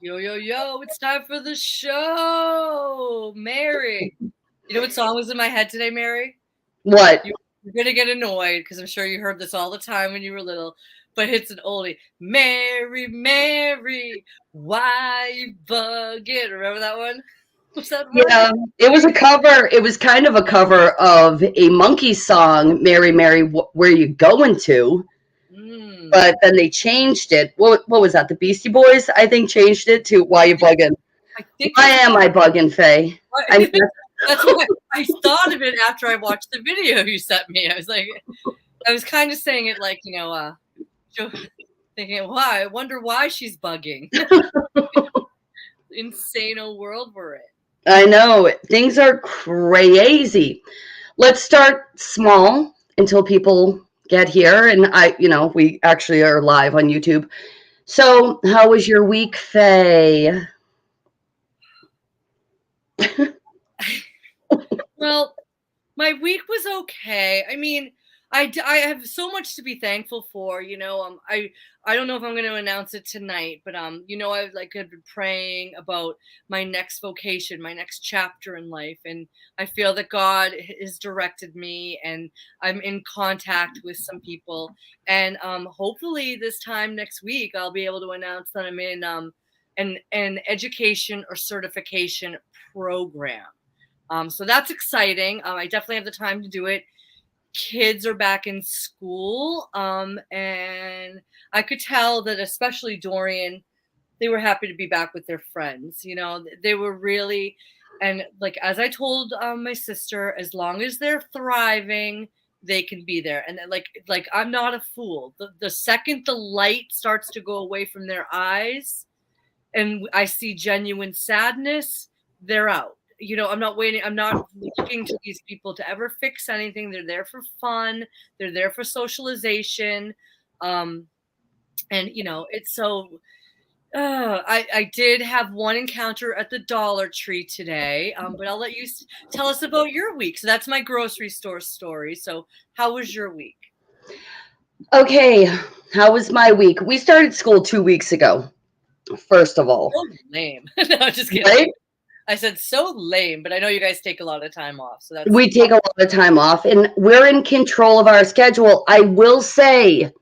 Yo, yo, yo, it's time for the show. Mary. You know what song was in my head today, Mary? What? You're going to get annoyed because I'm sure you heard this all the time when you were little, but it's an oldie. Mary, Mary, why you bugging? Remember that one? What's that one? Yeah, it was a cover. It was kind of a cover of a monkey song, "Mary, Mary, Where You Going To?" Mm, But then they changed it. What was that? The Beastie Boys, I think, changed it to "Why I You think, Bugging." I think Why that's am I bugging, Faye? I mean, that's why I thought of it after I watched the video you sent me. I was kind of saying it like, thinking, why? I wonder why she's bugging. Insane old world we're in. I know things are crazy. Let's start small until people get here, and we actually are live on YouTube. So, how was your week, Faye? Well, my week was okay. I mean, I have so much to be thankful for. I don't know if I'm going to announce it tonight, but I've been praying about my next vocation, my next chapter in life, and I feel that God has directed me, and I'm in contact with some people, and hopefully this time next week I'll be able to announce that I'm in an education or certification program. So that's exciting. I definitely have the time to do it. Kids are back in school, and I could tell that especially Dorian, they were happy to be back with their friends. They were really, and like as I told my sister, as long as they're thriving, they can be there. And like I'm not a fool. The second the light starts to go away from their eyes, and I see genuine sadness, they're out. I'm not waiting. I'm not looking to these people to ever fix anything. They're there for fun. They're there for socialization. And it's so. I did have one encounter at the Dollar Tree today, but I'll let you tell us about your week. So that's my grocery store story. So how was your week? Okay, how was my week? We started school 2 weeks ago, first of all, So lame. No, just kidding. right? I said so lame, but I know you guys take a lot of time off, so that's We take a lot of time off and we're in control of our schedule. I will say,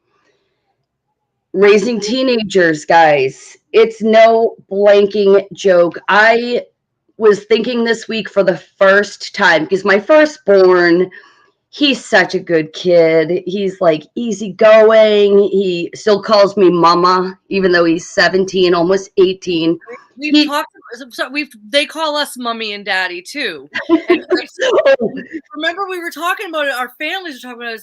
raising teenagers, guys, it's no blanking joke. I was thinking this week for the first time because my firstborn, he's such a good kid. He's like easygoing. He still calls me mama, even though he's 17, almost 18. we've He, talked. So they call us mommy and daddy too. And remember we were talking about it. Our families were talking about it.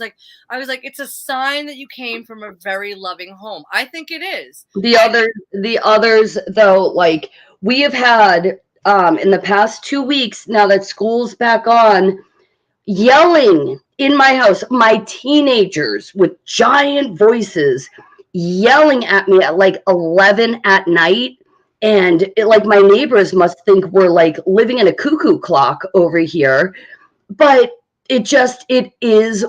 I was like, it's a sign that you came from a very loving home. I think it is. the others though, like we have had in the past 2 weeks, now that school's back on, yelling in my house, my teenagers with giant voices yelling at me at like 11 at night. And like my neighbors must think we're like living in a cuckoo clock over here. But it is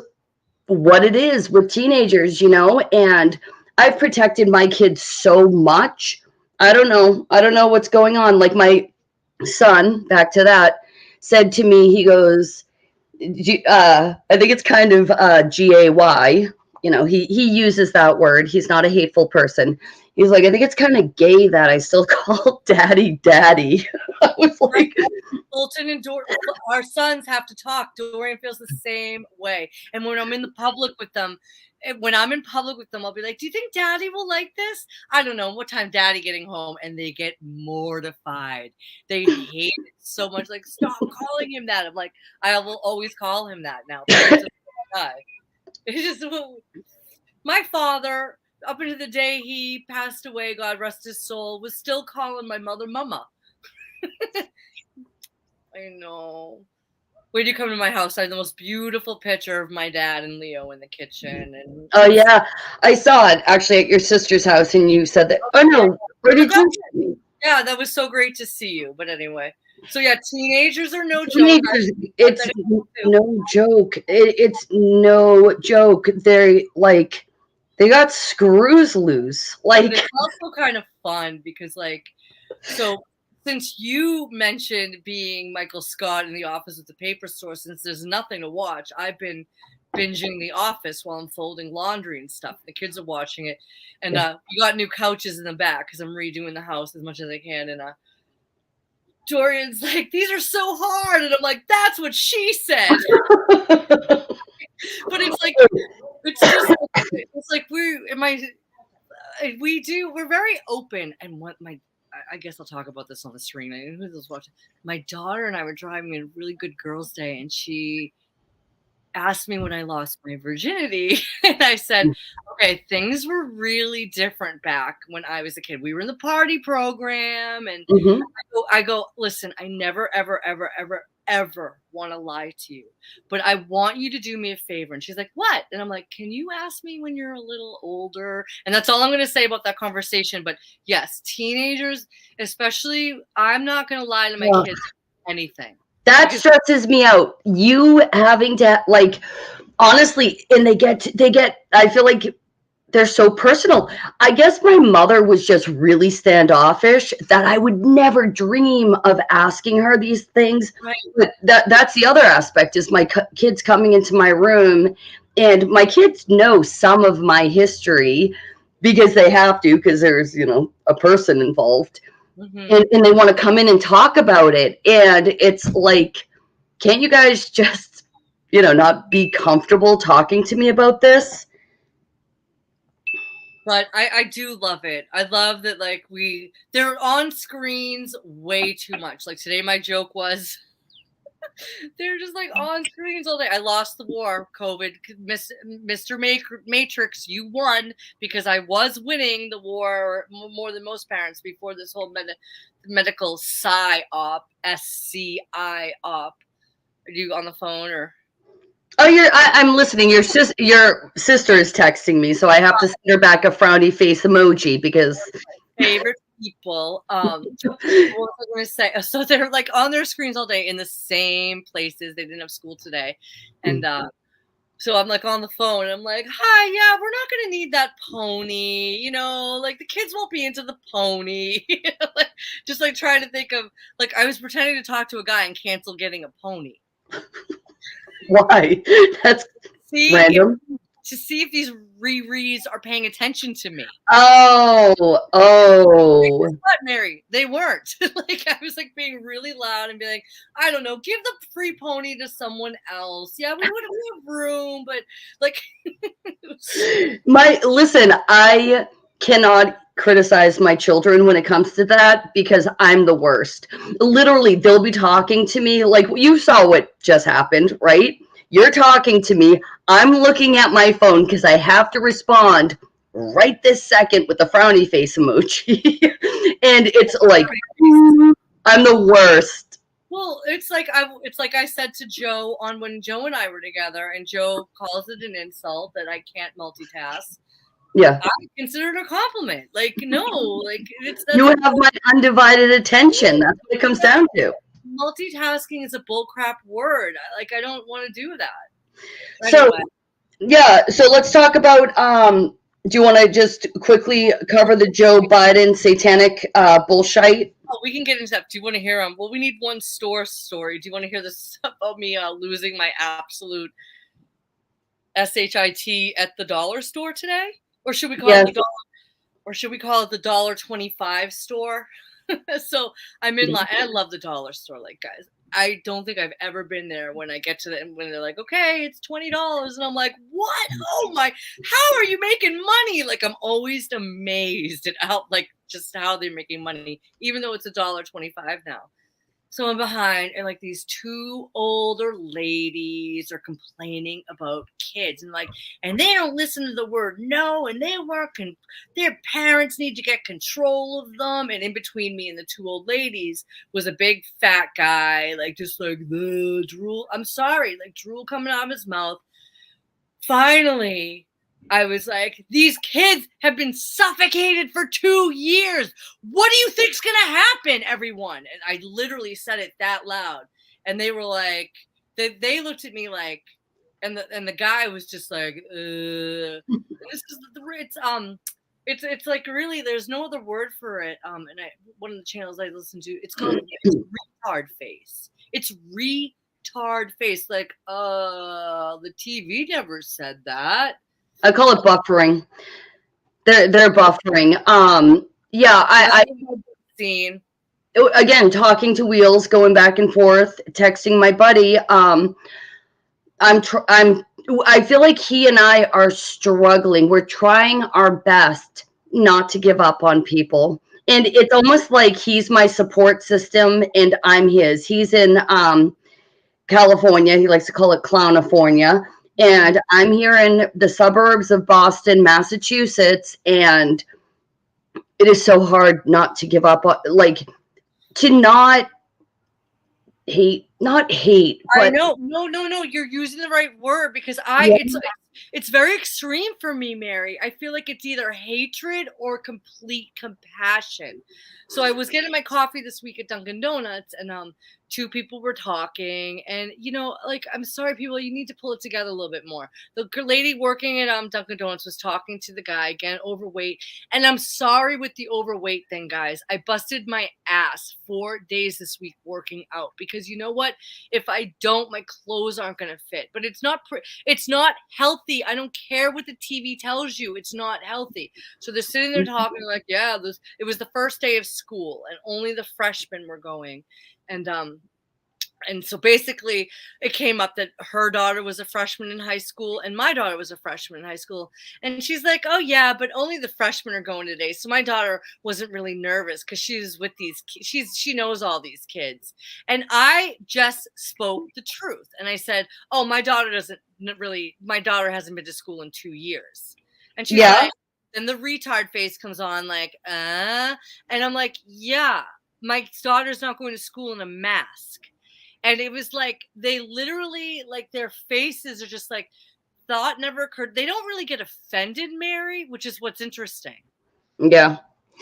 what it is with teenagers. And I've protected my kids so much. I don't know what's going on. Like my son, back to that, said to me, he goes, I think it's kind of GAY. He uses that word. He's not a hateful person. He's like, I think it's kind of gay that I still call daddy daddy. I was like, Fulton and our sons have to talk. Dorian feels the same way. And when I'm in public with them, I'll be like, do you think daddy will like this? I don't know. What time daddy getting home? And they get mortified. They hate it so much. Like, stop calling him that. I'm like, I will always call him that now. It's just my father, up until the day he passed away, God rest his soul, was still calling my mother mama. I know. When you come to my house, I have the most beautiful picture of my dad and Leo in the kitchen. And oh yeah, I saw it actually at your sister's house, and you said that. Oh no, where did you send me? Yeah, that was so great to see you. But anyway, so yeah, teenagers are no joke. Teenagers, it's no joke. It's no joke. They're like, They got screws loose. But Like, it's also kind of fun because, like, so since you mentioned being Michael Scott in The Office with the paper store, since there's nothing to watch, I've been binging The Office while I'm folding laundry and stuff. The kids are watching it, and yeah. we got new couches in the back because I'm redoing the house as much as I can. And Dorian's like, "These are so hard," and I'm like, "That's what she said." But it's like, it's just, it's like we're very open. And what I guess I'll talk about this on the stream. I know who's watching. My daughter and I were driving a really good girls' day, and she asked me when I lost my virginity. And I said, okay, things were really different back when I was a kid. We were in the party program, and Mhm. I go, listen, I never, ever, ever, ever, ever want to lie to you, but I want you to do me a favor. And she's like, what? And I'm like, can you ask me when you're a little older? And that's all I'm going to say about that conversation. But yes, teenagers, especially, I'm not going to lie to my Yeah. kids anything. That Because stresses me out. You having to, like, honestly, and they get I feel like they're so personal. I guess my mother was just really standoffish that I would never dream of asking her these things. right, But that's the other aspect is my kids coming into my room, and my kids know some of my history because they have to, because there's, a person involved, mm-hmm. and they want to come in and talk about it. And it's like, can't you guys just, not be comfortable talking to me about this? But I do love it. I love that, like, they're on screens way too much. Like today, my joke was they're just like on screens all day. I lost the war, COVID, Mr. Matrix. You won because I was winning the war more than most parents before this whole medical psy-op, SCI-op. Are you on the phone or? Oh, I'm listening. Your sister is texting me, so I have to send her back a frowny face emoji because Favorite people. What was I going to say? So they're like on their screens all day in the same places. They didn't have school today, and so I'm like on the phone. And I'm like, "Hi, yeah, we're not going to need that pony. Like the kids won't be into the pony." Like, just like trying to think of, like, I was pretending to talk to a guy and cancel getting a pony. why? That's See if random. to see if these rereads are paying attention to me. Oh, Guess oh. what, Mary? They weren't. Like I was like being really loud and be like, I don't know, give the free pony to someone else. Yeah, we have room, but like Listen, I cannot criticize my children when it comes to that because I'm the worst. Literally, they'll be talking to me like you saw what just happened, right? You're talking to me. I'm looking at my phone because I have to respond right this second with the frowny face emoji. And it's like, I'm the worst. well, it's like I said to Joe on when Joe and I were together, and Joe calls it an insult that I can't multitask. Yeah. I consider it a compliment. Like, no, like You that's have my undivided attention. That's what it comes down to. multitasking is a bullcrap word. Like, I don't want to do that. So, Anyway. yeah, so let's talk about do you want to just quickly cover the Joe Biden satanic bullshit? Oh, we can get into that. Do you want to hear well, we need one store story. Do you want to hear this about me losing my absolute SHIT at the dollar store today? Or should we call Yes. it the dollar? Or should we call it the $1.25 store? So I'm in line. I love the dollar store. Like, guys, I don't think I've ever been there when I get to when they're like, okay, it's $20. And I'm like, what? Oh my, how are you making money? Like, I'm always amazed at just how they're making money, even though it's $1.25 now. So I'm behind, and like these two older ladies are complaining about kids, and they don't listen to the word no, and their parents need to get control of them. And in between me and the two old ladies was a big fat guy, like just like the drool. I'm sorry, like drool coming out of his mouth. Finally, I was like, these kids have been suffocated for 2 years. What do you think's going to happen, everyone? And I literally said it that loud. And they were like, they looked at me like, and the guy was just like, this is it's like really there's no other word for it. And one of the channels I listen to, it's called it's retard face. It's retard face. Like, the TV never said that. I call it buffering. They're buffering. Yeah, I Scene. again talking to wheels, going back and forth, texting my buddy. I feel like he and I are struggling. We're trying our best not to give up on people. And it's almost like he's my support system and I'm his. He's in California. He likes to call it Clownifornia. And I'm here in the suburbs of Boston, Massachusetts. And it is so hard not to give up, like to not hate, not hate, I but know. No. You're using the right word because yeah, it's very extreme for me, Mary. I feel like it's either hatred or complete compassion. So I was getting my coffee this week at Dunkin' Donuts, and two people were talking, and like, I'm sorry, people, you need to pull it together a little bit more. The lady working at Dunkin' Donuts was talking to the guy, again, overweight, and I'm sorry with the overweight thing, guys. I busted my ass 4 days this week working out because you know what? If I don't, my clothes aren't going to fit. But it's not healthy. I don't care what the TV tells you. It's not healthy. So they're sitting there talking like, yeah, it was the first day of school and only the freshmen were going. And so basically it came up that her daughter was a freshman in high school and my daughter was a freshman in high school. And she's like, oh yeah, but only the freshmen are going today. So my daughter wasn't really nervous because she was with she knows all these kids. And I just spoke the truth. And I said, oh, my daughter hasn't been to school in 2 years. And she's yeah, like, and the retard face comes on like, and I'm like, yeah, my daughter's not going to school in a mask. And it was like, they literally, like, their faces are just like, thought never occurred. They don't really get offended, Mary, which is what's interesting. yeah.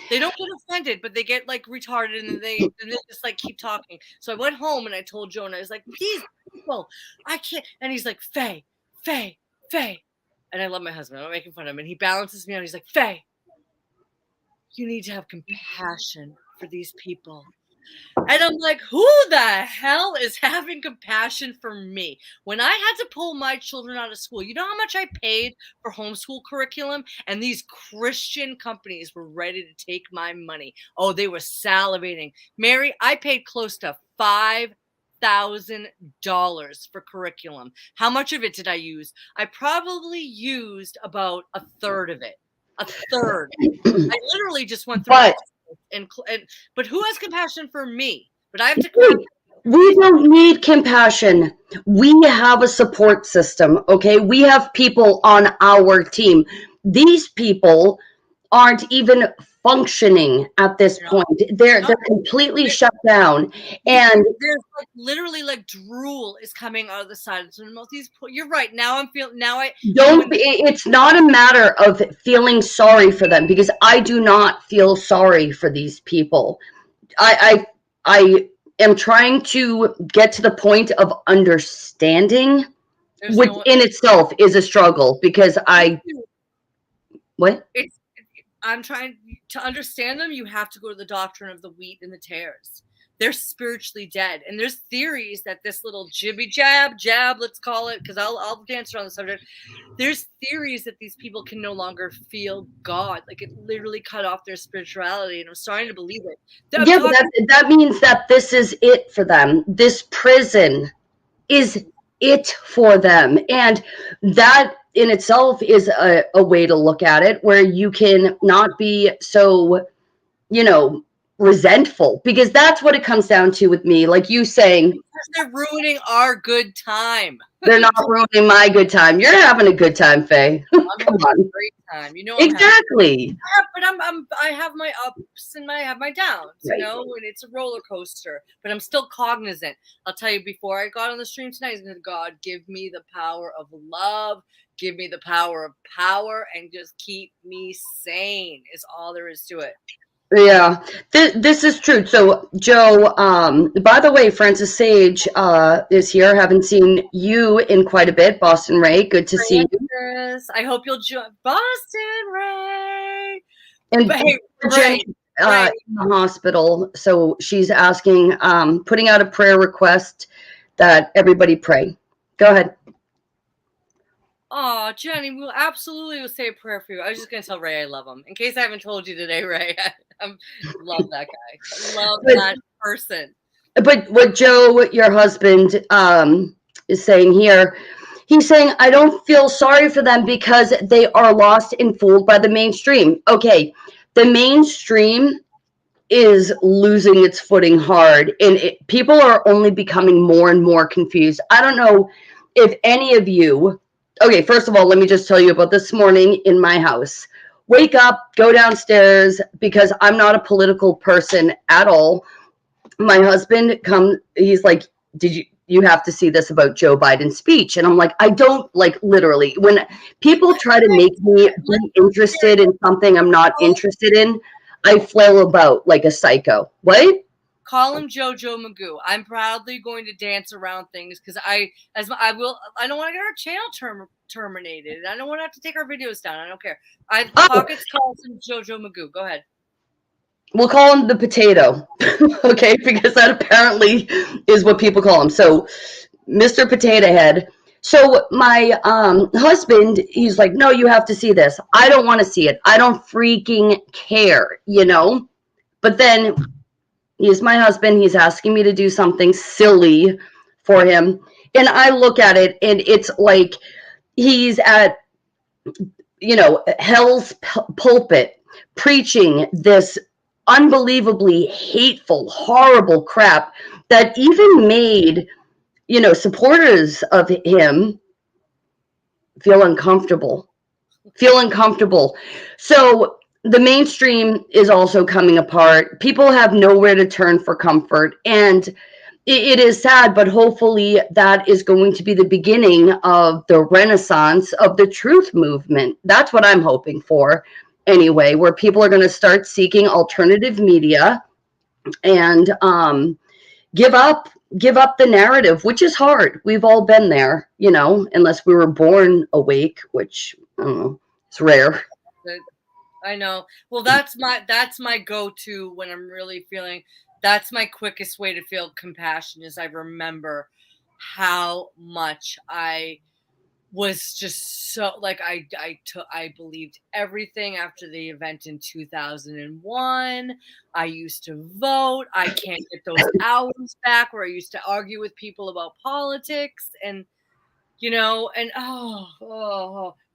They don't get offended, but they get like retarded and they just like keep talking. So I went home and I told Jonah, I was like, please, people, I can't. And he's like, Faye. And I love my husband. I'm not making fun of him. And he balances me out. He's like, Faye, you need to have compassion for these people. And I'm like, who the hell is having compassion for me? When I had to pull my children out of school, you know how much I paid for homeschool curriculum? And these Christian companies were ready to take my money. Oh, they were salivating. Mary, I paid close to $5,000 for curriculum. How much of it did I use? I probably used about a third of it. A third. I literally just went through But and but who has compassion for me? But I have to. we don't need compassion. We have a support system, okay? We have people on our team. These people aren't even functioning at this point. They're completely shut down. And There's like literally like drool is coming out of the side of the mouth. You're right. Now I'm feeling. Now I don't be, it's not a matter of feeling sorry for them because I do not feel sorry for these people. I am trying to get to the point of understanding, which in itself is a struggle because what? I'm trying to understand them. You have to go to the doctrine of the wheat and the tares. They're spiritually dead. And there's theories that this little jibby jab, let's call it, because I'll dance around the subject. There's theories that these people can no longer feel God. Like, it literally cut off their spirituality. And I'm starting to believe it. Yeah, that means that this is it for them. This prison is it for them. And that in itself is a way to look at it where you can not be so, resentful, because that's what it comes down to with me. Like you saying, because they're ruining our good time. They're not ruining my good time. You're having a good time, Faye. Come on. A great time. Exactly. But I have my ups and I have my downs, right. And it's a roller coaster, but I'm still cognizant. I'll tell you, before I got on the stream tonight, I said, God, give me the power of love, give me the power of power, and just keep me sane is all there is to it. Yeah, this is true. So, Joe, by the way, Francis Sage is here. Haven't seen you in quite a bit. Boston Ray, good to see you. Francis, I hope you'll join Boston, Ray. But And hey, Jenny Ray, Ray. in the hospital, so she's asking, putting out a prayer request that everybody pray. Go ahead. Oh, Jenny, we'll absolutely will say a prayer for you. I was just gonna tell Ray I love him. In case I haven't told you today, Ray, I love that guy. I love But that person. but what Joe, your husband, is saying here, he's saying, I don't feel sorry for them because they are lost and fooled by the mainstream. Okay, the mainstream is losing its footing hard, and people are only becoming more and more confused. I don't know if any of you, okay, first of all, let me just tell you about this morning in my house. Wake up, go downstairs, because I'm not a political person at all. My husband he's like, did you have to see this about Joe Biden's speech? And I'm like, I don't, like, literally, when people try to make me be interested in something I'm not interested in, I flail about like a psycho. What? Call him Jojo Magoo. I'm proudly going to dance around things because I don't want to get our channel terminated. I don't want to have to take our videos down. I don't care. Oh, Pockets calls him Jojo Magoo. Go ahead. we'll call him the potato. Okay, because that apparently is what people call him. So Mr. Potato Head. So my husband, he's like, no, you have to see this. I don't want to see it. I don't freaking care, you know? But then he's my husband. He's asking me to do something silly for him. And I look at it and it's like he's at, hell's pulpit preaching this unbelievably hateful, horrible crap that even made, supporters of him feel uncomfortable. So the mainstream is also coming apart. People have nowhere to turn for comfort. And it is sad, but hopefully that is going to be the beginning of the renaissance of the truth movement. That's what I'm hoping for anyway, where people are going to start seeking alternative media and give up the narrative, which is hard. We've all been there, unless we were born awake, which I don't know, it's rare. I know. Well, that's my go-to when I'm really feeling. That's my quickest way to feel compassion is I remember how much I was just so like I believed everything after the event in 2001. I used to vote. I can't get those hours back where I used to argue with people about politics and but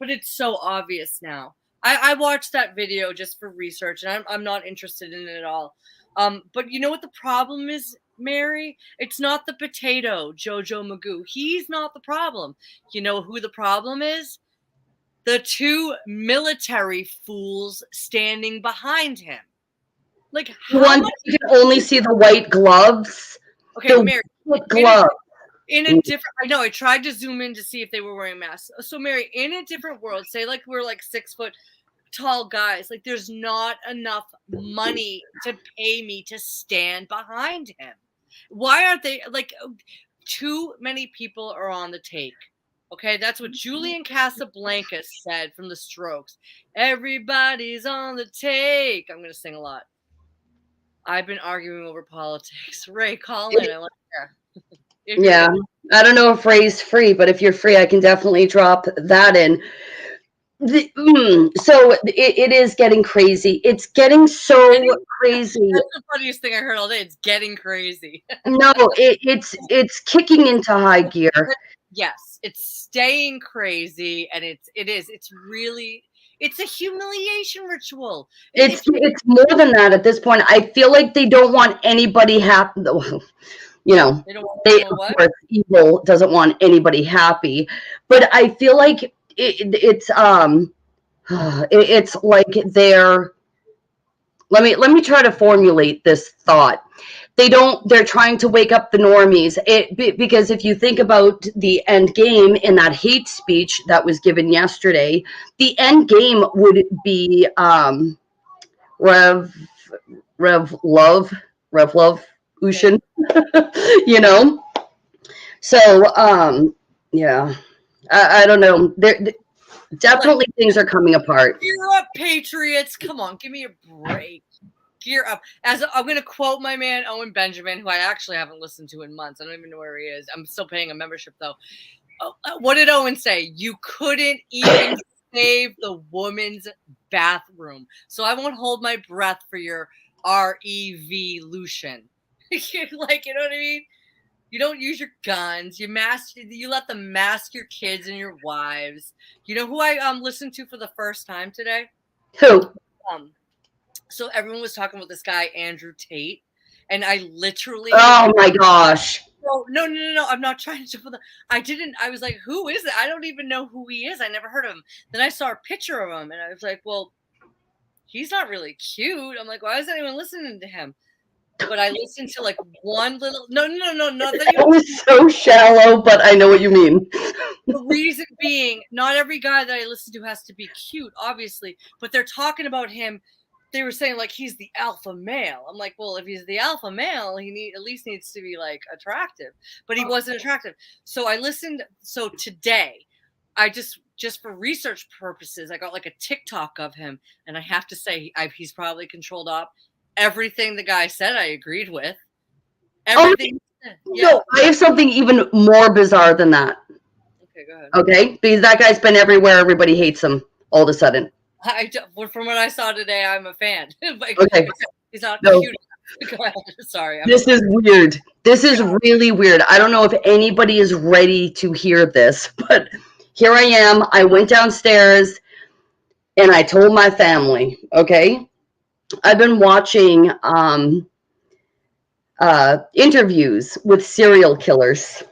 it's so obvious now. I watched that video just for research and I'm not interested in it at all. But you know what the problem is, Mary? It's not the potato, Jojo Magoo. He's not the problem. You know who the problem is? The two military fools standing behind him. Like how much? You can only see the white gloves. Okay, The Mary. white glove. In a different, I know I tried to zoom in to see if they were wearing masks. So Mary, in a different world, say like we're like 6 foot tall guys, like there's not enough money to pay me to stand behind him. Why aren't they like too many people are on the take? Okay, that's what Julian Casablancas said from the Strokes. Everybody's on the take. I'm gonna sing a lot. I've been arguing over politics. Ray, call in. I want to hear. Yeah. I don't know if Ray's free, but if you're free, I can definitely drop that in. So it is getting crazy. It's getting so crazy. That's the funniest thing I heard all day. It's getting crazy. No, it's kicking into high gear. Yes, it's staying crazy, and it's really it's a humiliation ritual. It's more than that at this point. I feel like they don't want anybody happy. They of course, evil doesn't want anybody happy, but I feel like it's like they're. Let me try to formulate this thought. They're trying to wake up the normies. Because if you think about the end game in that hate speech that was given yesterday, the end game would be Rev Love Ushin, you know. So yeah, I don't know. There definitely things are coming apart. Gear up, Patriots! Come on, give me a break. Gear up. As I'm going to quote my man Owen Benjamin, who I actually haven't listened to in months. I don't even know where he is. I'm still paying a membership though. What did Owen say? You couldn't even save the woman's bathroom. So I won't hold my breath for your revolution. Like, you know what I mean? You don't use your guns. You let them mask your kids and your wives. You know who I listened to for the first time today? Who? So everyone was talking about this guy Andrew Tate, and I literally. Oh my gosh. No. I'm not trying to put the. I was like, who is it? I don't even know who he is. I never heard of him. Then I saw a picture of him, and I was like, well, he's not really cute. I'm like, why is anyone listening to him? But I listened to like one little. No. That was so shallow, but I know what you mean. The reason being, not every guy that I listen to has to be cute, obviously, but they're talking about him. They were saying like he's the alpha male. I'm like, well, if he's the alpha male, he at least needs to be like attractive. But he wasn't attractive. So I listened. So today, I just for research purposes, I got like a TikTok of him, and I have to say he's probably controlled up. Everything the guy said, I agreed with. Everything. No, I have something even more bizarre than that. Okay, go ahead. Okay, because that guy's been everywhere. Everybody hates him all of a sudden. From what I saw today, I'm a fan. Okay, he's not cute. Go ahead. Sorry. This is weird. This is really weird. I don't know if anybody is ready to hear this, but here I am. I went downstairs and I told my family, okay, I've been watching interviews with serial killers.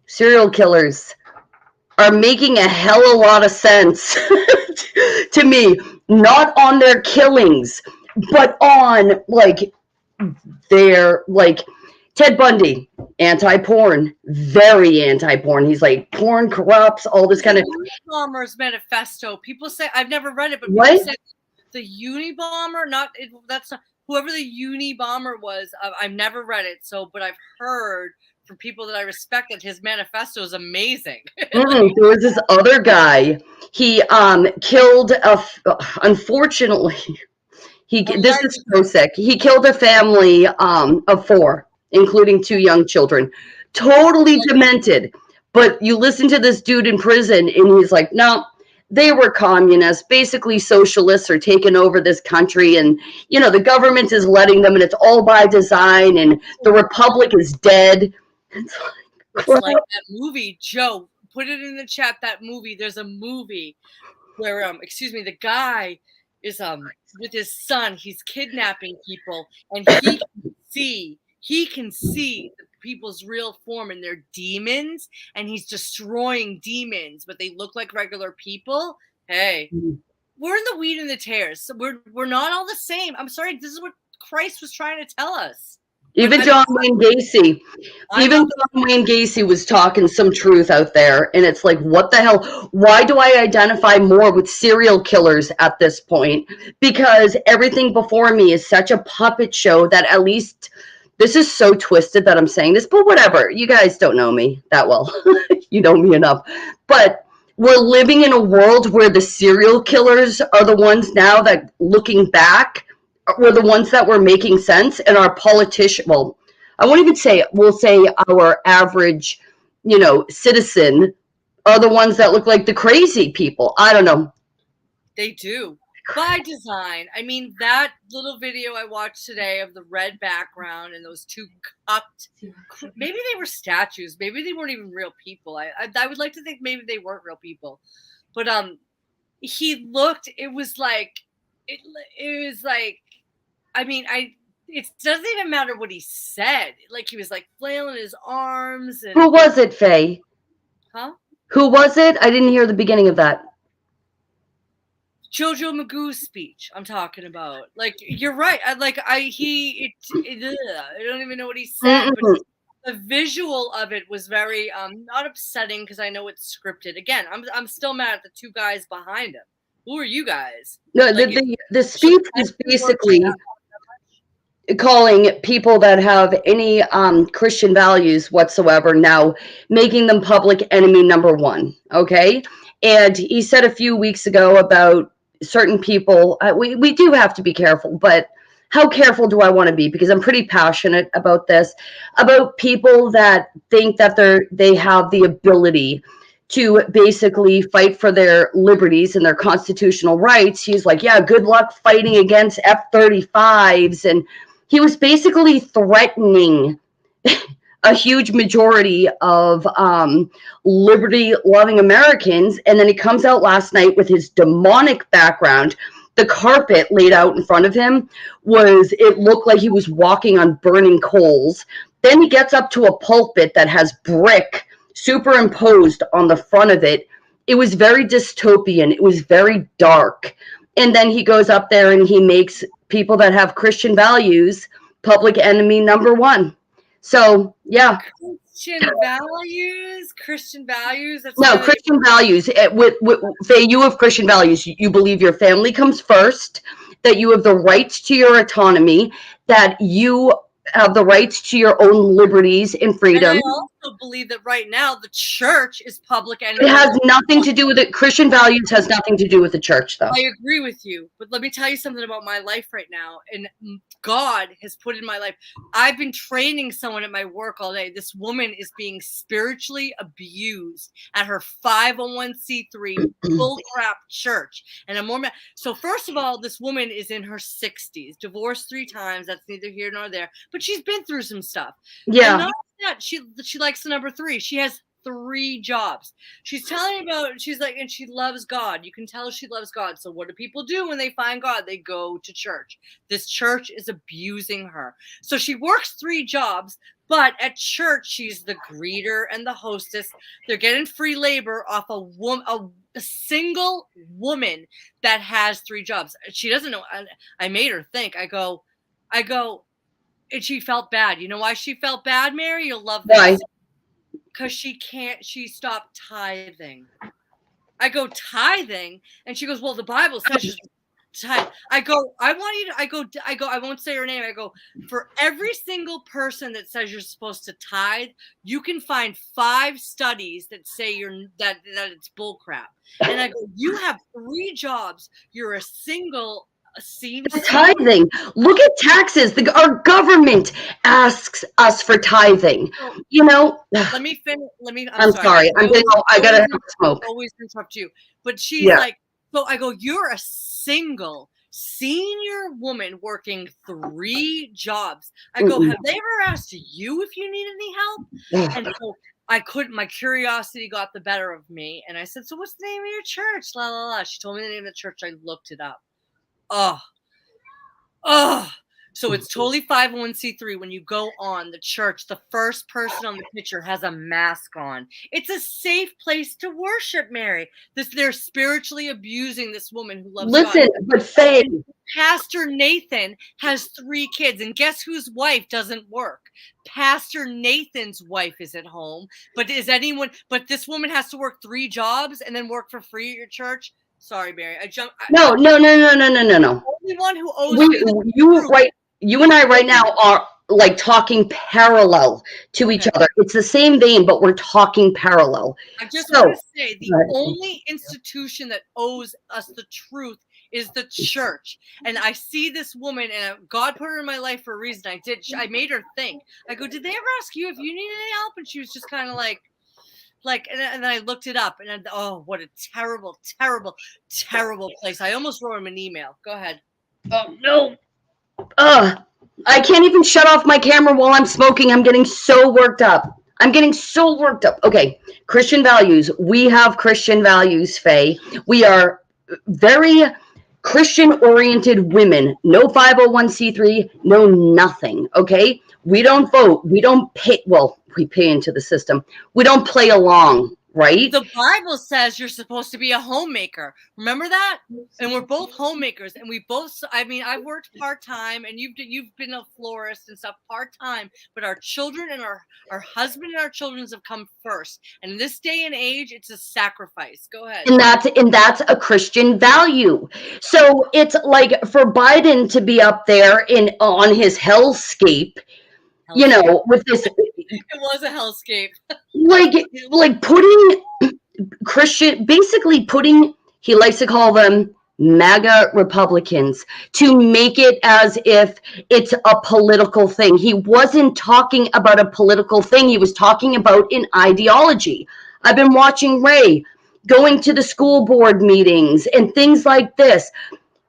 Serial killers are making a hell of a lot of sense to me, not on their killings, but on like their like Ted Bundy, anti-porn, very anti-porn. He's like porn corrupts, all this kind of Unabomber's manifesto. People say I've never read it, but what? people say the Unabomber, that's not whoever the Unabomber was. I've never read it, but I've heard from people that I respect that his manifesto is amazing. There was this other guy. He killed unfortunately. This is so sick. He killed a family of 4, including 2 young children. Totally demented. But you listen to this dude in prison, and he's like, no, they were communists. Basically, socialists are taking over this country, and the government is letting them, and it's all by design, and the republic is dead. It's like that movie, Joe. Put it in the chat. That movie. There's a movie where the guy is with his son. He's kidnapping people, and he can see the people's real form, and they're demons, and he's destroying demons, but they look like regular people. Hey, we're in the wheat and the tares. So we're not all the same. I'm sorry. This is what Christ was trying to tell us. Even John Wayne Gacy. John Wayne Gacy was talking some truth out there, and it's like, what the hell? Why do I identify more with serial killers at this point? Because everything before me is such a puppet show that at least this is so twisted that I'm saying this, but whatever. You guys don't know me that well. You know me enough. But we're living in a world where the serial killers are the ones now that, looking back, were the ones that were making sense, and our politician, well, I won't even say, we'll say our average, citizen are the ones that look like the crazy people. I don't know. They do. By design. I mean, that little video I watched today of the red background and those 2 cupped, maybe they were statues. Maybe they weren't even real people. I would like to think maybe they weren't real people. But he looked, it was like, I mean, it doesn't even matter what he said. Like, he was like flailing his arms. And, who was it, Faye? Huh? Who was it? I didn't hear the beginning of that. Jojo Magoo's speech I'm talking about. Like, you're right. I don't even know what he said, but the visual of it was very not upsetting because I know it's scripted. Again, I'm still mad at the 2 guys behind him. Who are you guys? No, Like, the should speech is everyone work for basically that? calling people that have any Christian values whatsoever now, making them public enemy number one. Okay. And he said a few weeks ago about certain people, we do have to be careful, but how careful do I want to be? Because I'm pretty passionate about this, about people that think that they have the ability to basically fight for their liberties and their constitutional rights. He's like, yeah, good luck fighting against F-35s, and he was basically threatening a huge majority of liberty-loving Americans. And then he comes out last night with his demonic background. The carpet laid out in front of him it looked like he was walking on burning coals. Then he gets up to a pulpit that has brick superimposed on the front of it. It was very dystopian. It was very dark. And then he goes up there and he makes people that have Christian values public enemy number one. So, yeah. Christian values. That's No, really Christian values. Faye, you have Christian values. You believe your family comes first, that you have the rights to your autonomy, that you have the rights to your own liberties and freedom. And I also believe that right now the church is public enemy. It has nothing to do with it. Christian values has nothing to do with the church, though. I agree with you, but let me tell you something about my life right now. And God has put in my life. I've been training someone at my work all day. This woman is being spiritually abused at her 501c3 bullcrap church. And I'm more mad. So first of all, this woman is in her 60s, divorced 3 times. That's neither here nor there. But she's been through some stuff. Yeah. And not that she likes the number 3. She has 3 jobs. She's telling me about, she's like, and she loves God. You can tell she loves God. So what do people do when they find God? They go to church. This church is abusing her. So she works 3 jobs, but at church, she's the greeter and the hostess. They're getting free labor off a single woman that has 3 jobs. She doesn't know. I made her think. I go, and she felt bad. You know why she felt bad, Mary? You'll love this. Why? Because she stopped tithing. I go, tithing? And she goes, well, the Bible says you're tithe. I go, I want you to, I won't say her name. I go, for every single person that says you're supposed to tithe, you can find 5 studies that say that it's bullcrap. And I go, you have 3 jobs. You're a single tithing. Look at taxes. Our government asks us for tithing. You know. Let me finish. I'm sorry. I gotta have a smoke. Always interrupt you. But she's like, so I go, you're a single senior woman working 3 jobs. I go, have they ever asked you if you need any help? And so my curiosity got the better of me. And I said, so what's the name of your church? La, la, la. She told me the name of the church. I looked it up. So it's totally 501c3. When you go on the church, the first person on the picture has a mask on. It's a safe place to worship, Mary. They're spiritually abusing this woman who loves God. But Faye, Pastor Nathan has 3 kids, and guess whose wife doesn't work? Pastor Nathan's wife is at home. But this woman has to work 3 jobs and then work for free at your church. Sorry, Mary. No. The only one who owes you and I right now are like talking parallel to each other. It's the same vein, but we're talking parallel. I just want to say the only institution that owes us the truth is the church. And I see this woman, and God put her in my life for a reason. I made her think. I go, did they ever ask you if you need any help? And she was just kind of like, and then I looked it up, and what a terrible, terrible, terrible place. I almost wrote him an email. Go ahead. Oh, no. I can't even shut off my camera while I'm smoking. I'm getting so worked up. Okay, Christian values. We have Christian values, Faye. We are very Christian-oriented women. No 501c3, no nothing, okay? We don't vote. We don't pay. Well, we pay into the system. We don't play along, right? The Bible says you're supposed to be a homemaker. Remember that? And we're both homemakers, and we both. I mean, I've worked part time, and you've been a florist and stuff part time. But our children and our husband and our children have come first. And in this day and age, it's a sacrifice. Go ahead. And that's a Christian value. So it's like for Biden to be up there in on his hellscape, Hellscape. with this, It was a hellscape. like putting basically putting, he likes to call them MAGA Republicans, to make it as if it's a political thing. He wasn't talking about a political thing. He was talking about an ideology. I've been watching Ray going to the school board meetings and things like this.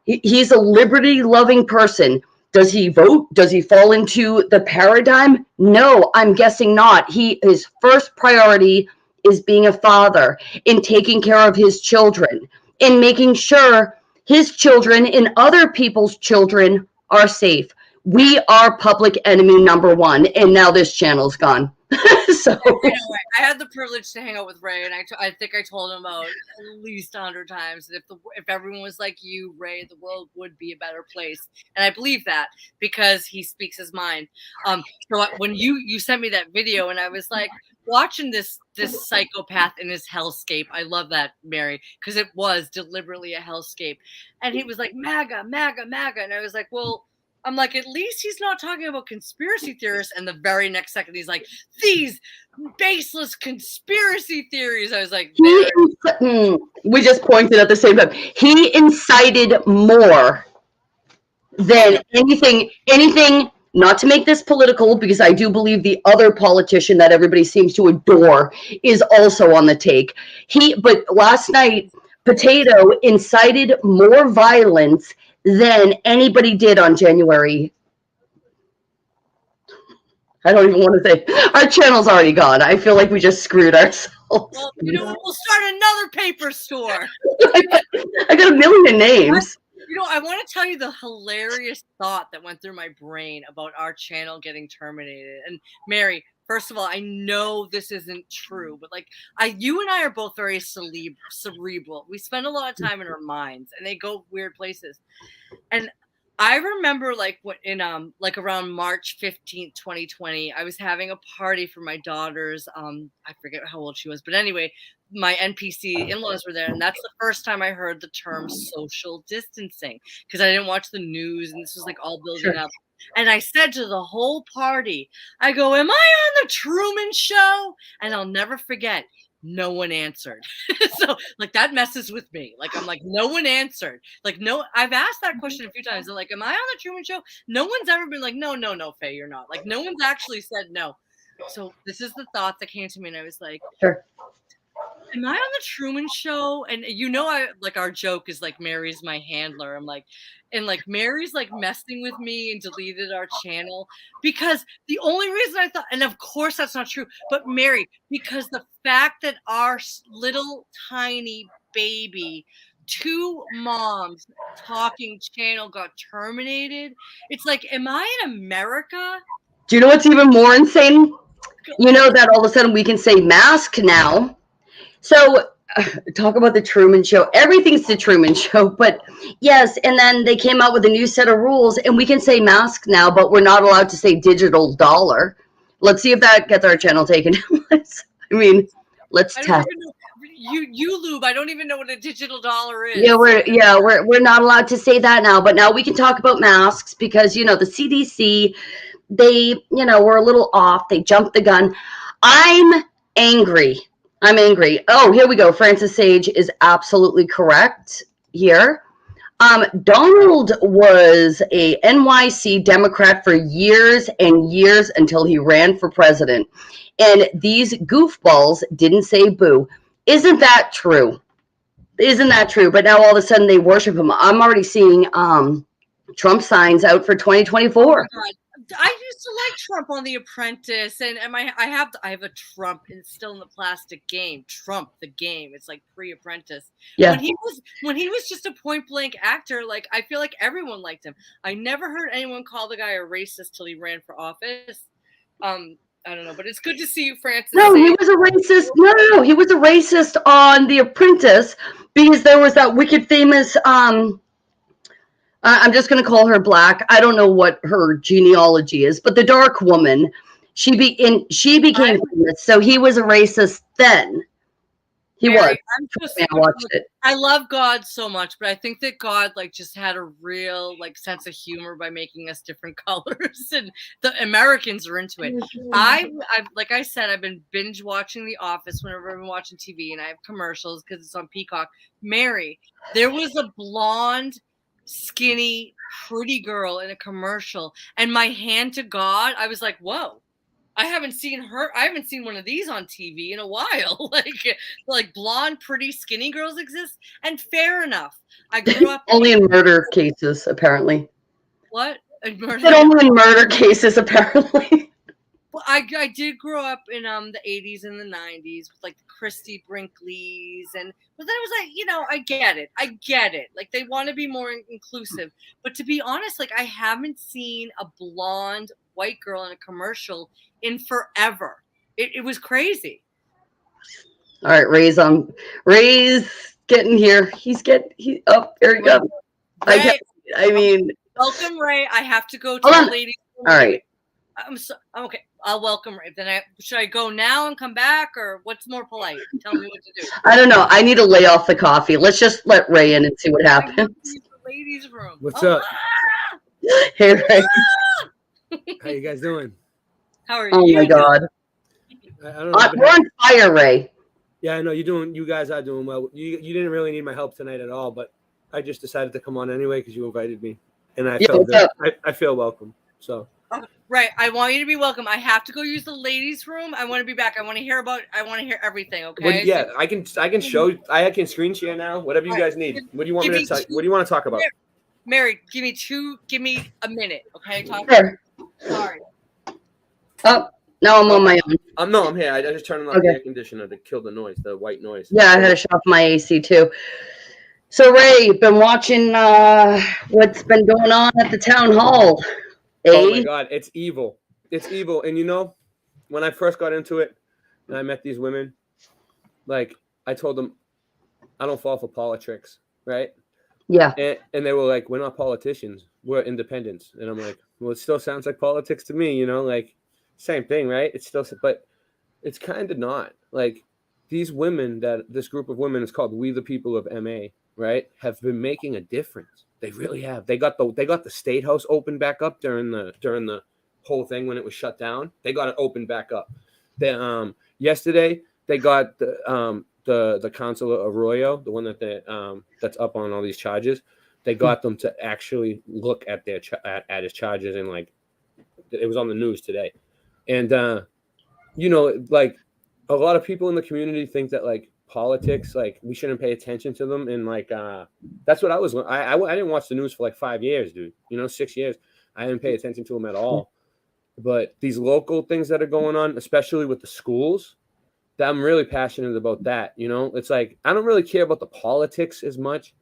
He's a liberty loving person. Does he vote? Does he fall into the paradigm? No, I'm guessing not. His first priority is being a father, in taking care of his children, in making sure his children and other people's children are safe. We are public enemy number one, and now this channel's gone. So I know, right? I had the privilege to hang out with Ray, and I think I told him about at least 100 times that if everyone was like you, Ray, the world would be a better place. And I believe that because he speaks his mind. So when you sent me that video, and I was like watching this psychopath in his hellscape. I love that, Mary, because it was deliberately a hellscape. And he was like MAGA, MAGA, MAGA, and I was like, well. I'm like, at least he's not talking about conspiracy theorists. And the very next second, he's like, these baseless conspiracy theories. I was like, we just pointed at the same time. He incited more than anything. Not to make this political, because I do believe the other politician that everybody seems to adore is also on the take. But last night, Potato incited more violence than anybody did on January. I don't even want to say. Our channel's already gone. I feel like we just screwed ourselves. Well, we'll start another paper store. I got a million names. I want to tell you the hilarious thought that went through my brain about our channel getting terminated. And Mary, first of all, I know this isn't true, but like you and I are both very cerebral. We spend a lot of time in our minds, and they go weird places. And I remember like like around March 15th, 2020, I was having a party for my daughter's, I forget how old she was, but anyway, my NPC in-laws were there, and that's the first time I heard the term social distancing, because I didn't watch the news, and this was like all building up. And I said to the whole party, I go, am I on the Truman Show? And I'll never forget, no one answered. So like that messes with me. Like I'm like, no one answered. Like, no, I've asked that question a few times. They're like, am I on the Truman Show? No one's ever been like, no, Faye, you're not. Like no one's actually said no. So this is the thought that came to me, and I was like, sure. Am I on the Truman Show? And I like our joke is like Mary's my handler. I'm like, and like Mary's like messing with me and deleted our channel because the only reason I thought, and of course that's not true, but Mary, because the fact that our little tiny baby 2 moms talking channel got terminated, it's like, am I in America? Do you know what's even more insane? You know that all of a sudden we can say mask now. So talk about the Truman Show. Everything's the Truman Show, but yes. And then they came out with a new set of rules, and we can say mask now, but we're not allowed to say digital dollar. Let's see if that gets our channel taken. Let's test. You lube. I don't even know what a digital dollar is. Yeah, we're not allowed to say that now, but now we can talk about masks because the CDC, they were a little off. They jumped the gun. I'm angry. Oh, here we go. Francis Sage is absolutely correct here. Donald was a NYC Democrat for years and years until he ran for president. And these goofballs didn't say boo. Isn't that true? But now all of a sudden they worship him. I'm already seeing Trump signs out for 2024. Oh, I used to like Trump on The Apprentice, and I have a Trump and still in the plastic game. Trump the game. It's like pre-Apprentice. Yeah. When he was just a point blank actor, like I feel like everyone liked him. I never heard anyone call the guy a racist till he ran for office. I don't know, but it's good to see you, Francis. No, he was a racist. No, he was a racist on The Apprentice because there was that wicked famous. I'm just going to call her Black. I don't know what her genealogy is, but the dark woman. She became famous, so he was a racist then. He was. Mary, I'm just I watched it. I love God so much, but I think that God like just had a real like sense of humor by making us different colors, and the Americans are into it. I've like I said, I've been binge watching The Office whenever I've been watching TV, and I have commercials because it's on Peacock. Mary, there was a blonde, skinny, pretty girl in a commercial, and my hand to God, I was like, whoa. I haven't seen one of these on TV in a while. like blonde, pretty, skinny girls exist. And fair enough. I grew up only in murder cases, apparently. what? Only in murder cases, apparently. Well, I did grow up in the 80s and the 90s with like the Christy Brinkley's, but then it was like, I get it. Like they want to be more inclusive, but to be honest, like I haven't seen a blonde white girl in a commercial in forever. It was crazy. All right, Ray's getting here. There we go. Ray, I mean, welcome, Ray. I have to go to hold the on. ladies' room. All right. Okay. I'll welcome Ray. Then should I go now and come back, or what's more polite? Tell me what to do. I don't know. I need to lay off the coffee. Let's just let Ray in and see what happens. The ladies' room. What's up? Hey, Ray. How you guys doing? How are you? Oh my God. I don't know. We're on fire, Ray. Yeah, I know you guys are doing well. You didn't really need my help tonight at all, but I just decided to come on anyway because you invited me, and I feel welcome. So. Right, I want you to be welcome. I have to go use the ladies' room. I want to be back. I want to hear everything. Okay. Yeah, I can show. I can screen share now. Whatever you guys need. What do you want me to talk? What do you want to talk about? Mary, give me a minute. Okay. Sure. Sorry. Oh, now I'm on my own. I'm here. I just turned on the air conditioner to kill the noise, the white noise. Yeah, I had to shut off my AC too. So Ray, you've been watching what's been going on at the town hall. Oh my God, it's evil. It's evil. And when I first got into it and I met these women, like I told them, I don't fall for politics, right? Yeah. And they were like, we're not politicians, we're independents. And I'm like, well, it still sounds like politics to me, like same thing, right? It's still, but it's kind of not. Like these women, this group of women is called We the People of MA, right? Have been making a difference. They really have. They got the State House open back up during the whole thing when it was shut down. They got it open back up. Yesterday they got the Consular Arroyo, the one that's up on all these charges. They got them to actually look at at his charges, and like it was on the news today. And like a lot of people in the community think that like politics, like we shouldn't pay attention to them, and like that's what I was. I didn't watch the news for like 5 years, dude. 6 years. I didn't pay attention to them at all. But these local things that are going on, especially with the schools, that I'm really passionate about that. It's like I don't really care about the politics as much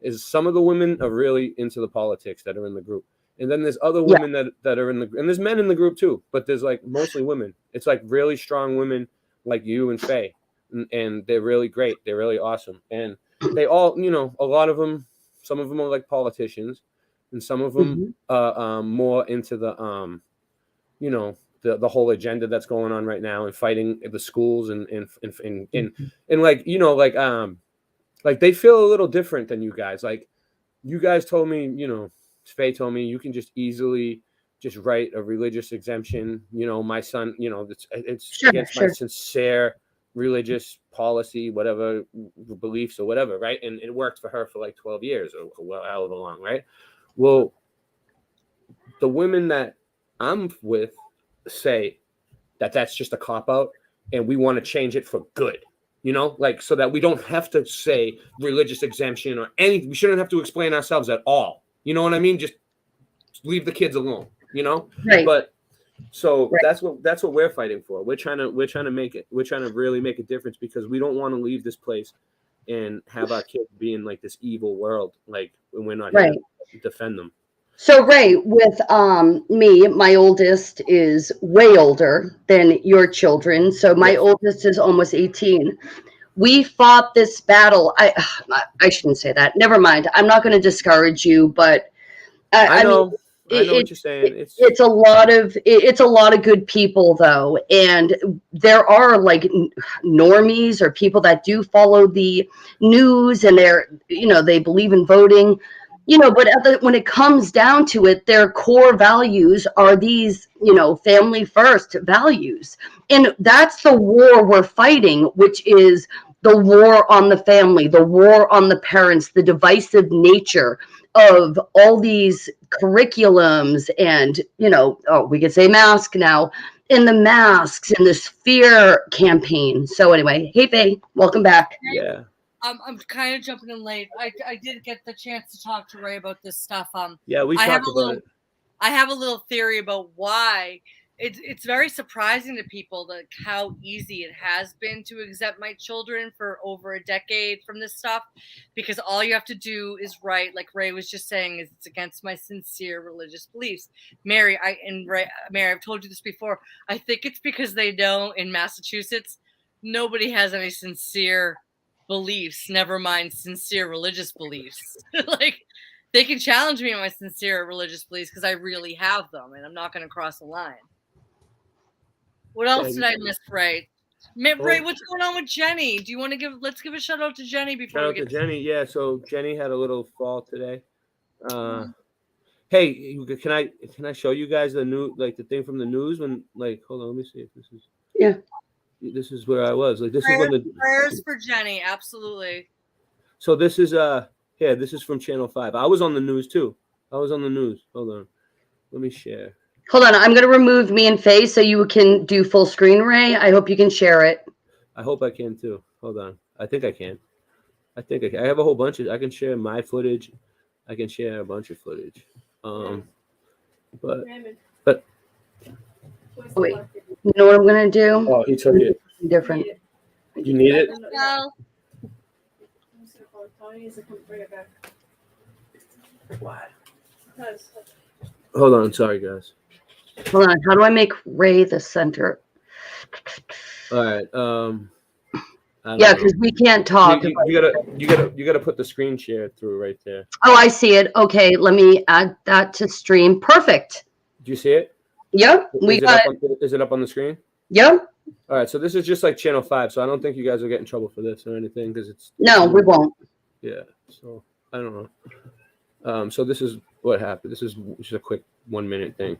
as some of the women are really into the politics that are in the group. And then there's other women that are in the, and there's men in the group too, but there's like mostly women. It's like really strong women like you and Faye. And they're really great. They're really awesome. And they all, a lot of them, some of them are like politicians, and some of them more into the, the whole agenda that's going on right now and fighting the schools and like, like they feel a little different than you guys. Like you guys told me, Faye told me you can just easily just write a religious exemption. My son, it's against my sincere religious policy, whatever beliefs or whatever, right? And it worked for her for like 12 years or however long, right? Well, the women that I'm with say that that's just a cop-out and we want to change it for good, like so that we don't have to say religious exemption or anything. We shouldn't have to explain ourselves at all. You know what I mean? Just leave the kids alone, Right. But so that's what we're fighting for. We're trying to really make a difference because we don't want to leave this place and have our kids be in like this evil world, like when we're not here to defend them. So Ray, with me, my oldest is way older than your children. So my Yes. oldest is almost 18. We fought this battle. I shouldn't say that. Never mind. I'm not going to discourage you, but I I mean, know. I know what you're saying. it's a lot of it's a lot of good people though, and there are like normies or people that do follow the news, and they believe in voting, but when it comes down to it, their core values are these family first values, and that's the war we're fighting, which is the war on the family, the war on the parents, the divisive nature of all these curriculums, and we could say mask now, in the masks and this fear campaign. So anyway, hey Faye, welcome back. Yeah. I'm kind of jumping in late. I did get the chance to talk to Ray about this stuff. Yeah, we I have talked a about little it. I have a little theory about why it's very surprising to people that how easy it has been to exempt my children for over a decade from this stuff, because all you have to do is write, like Ray was just saying, is it's against my sincere religious beliefs. Mary, I've told you this before. I think it's because they know in Massachusetts nobody has any sincere beliefs, never mind sincere religious beliefs. Like, they can challenge me on my sincere religious beliefs because I really have them, and I'm not going to cross the line. What else did I miss, Ray? Ray, what's going on with Jenny? Do you want to let's give a shout out to Jenny before Shout we out to get Jenny. Yeah, so Jenny had a little fall today. Hey, can I show you guys the the thing from the news when hold on, let me see if this is Yeah. this is where I was. This is when prayers for Jenny, absolutely. So this is this is from Channel 5. I was on the news too. I was on the news. Hold on. Let me share. Hold on, I'm going to remove me and Faye so you can do full screen, Ray. I hope you can share it. I hope I can too. Hold on. I think I can. I have a whole bunch of. I can share my footage. I can share a bunch of footage. But wait, you know what I'm going to do? Oh, he took it. Different. You need it? Well, What? Hold on. Sorry, guys. Hold on. How do I make Ray the center? All right. Yeah, because we can't talk. You gotta put the screen share through right there. Oh, I see it. Okay, let me add that to stream. Perfect. Do you see it? Yep, we got it. Is it up on the screen? Yep. All right, so this is just like Channel 5, so I don't think you guys will get in trouble for this or anything because it's No, we won't. Yeah, so I don't know. So this is what happened. This is just a quick 1 minute thing.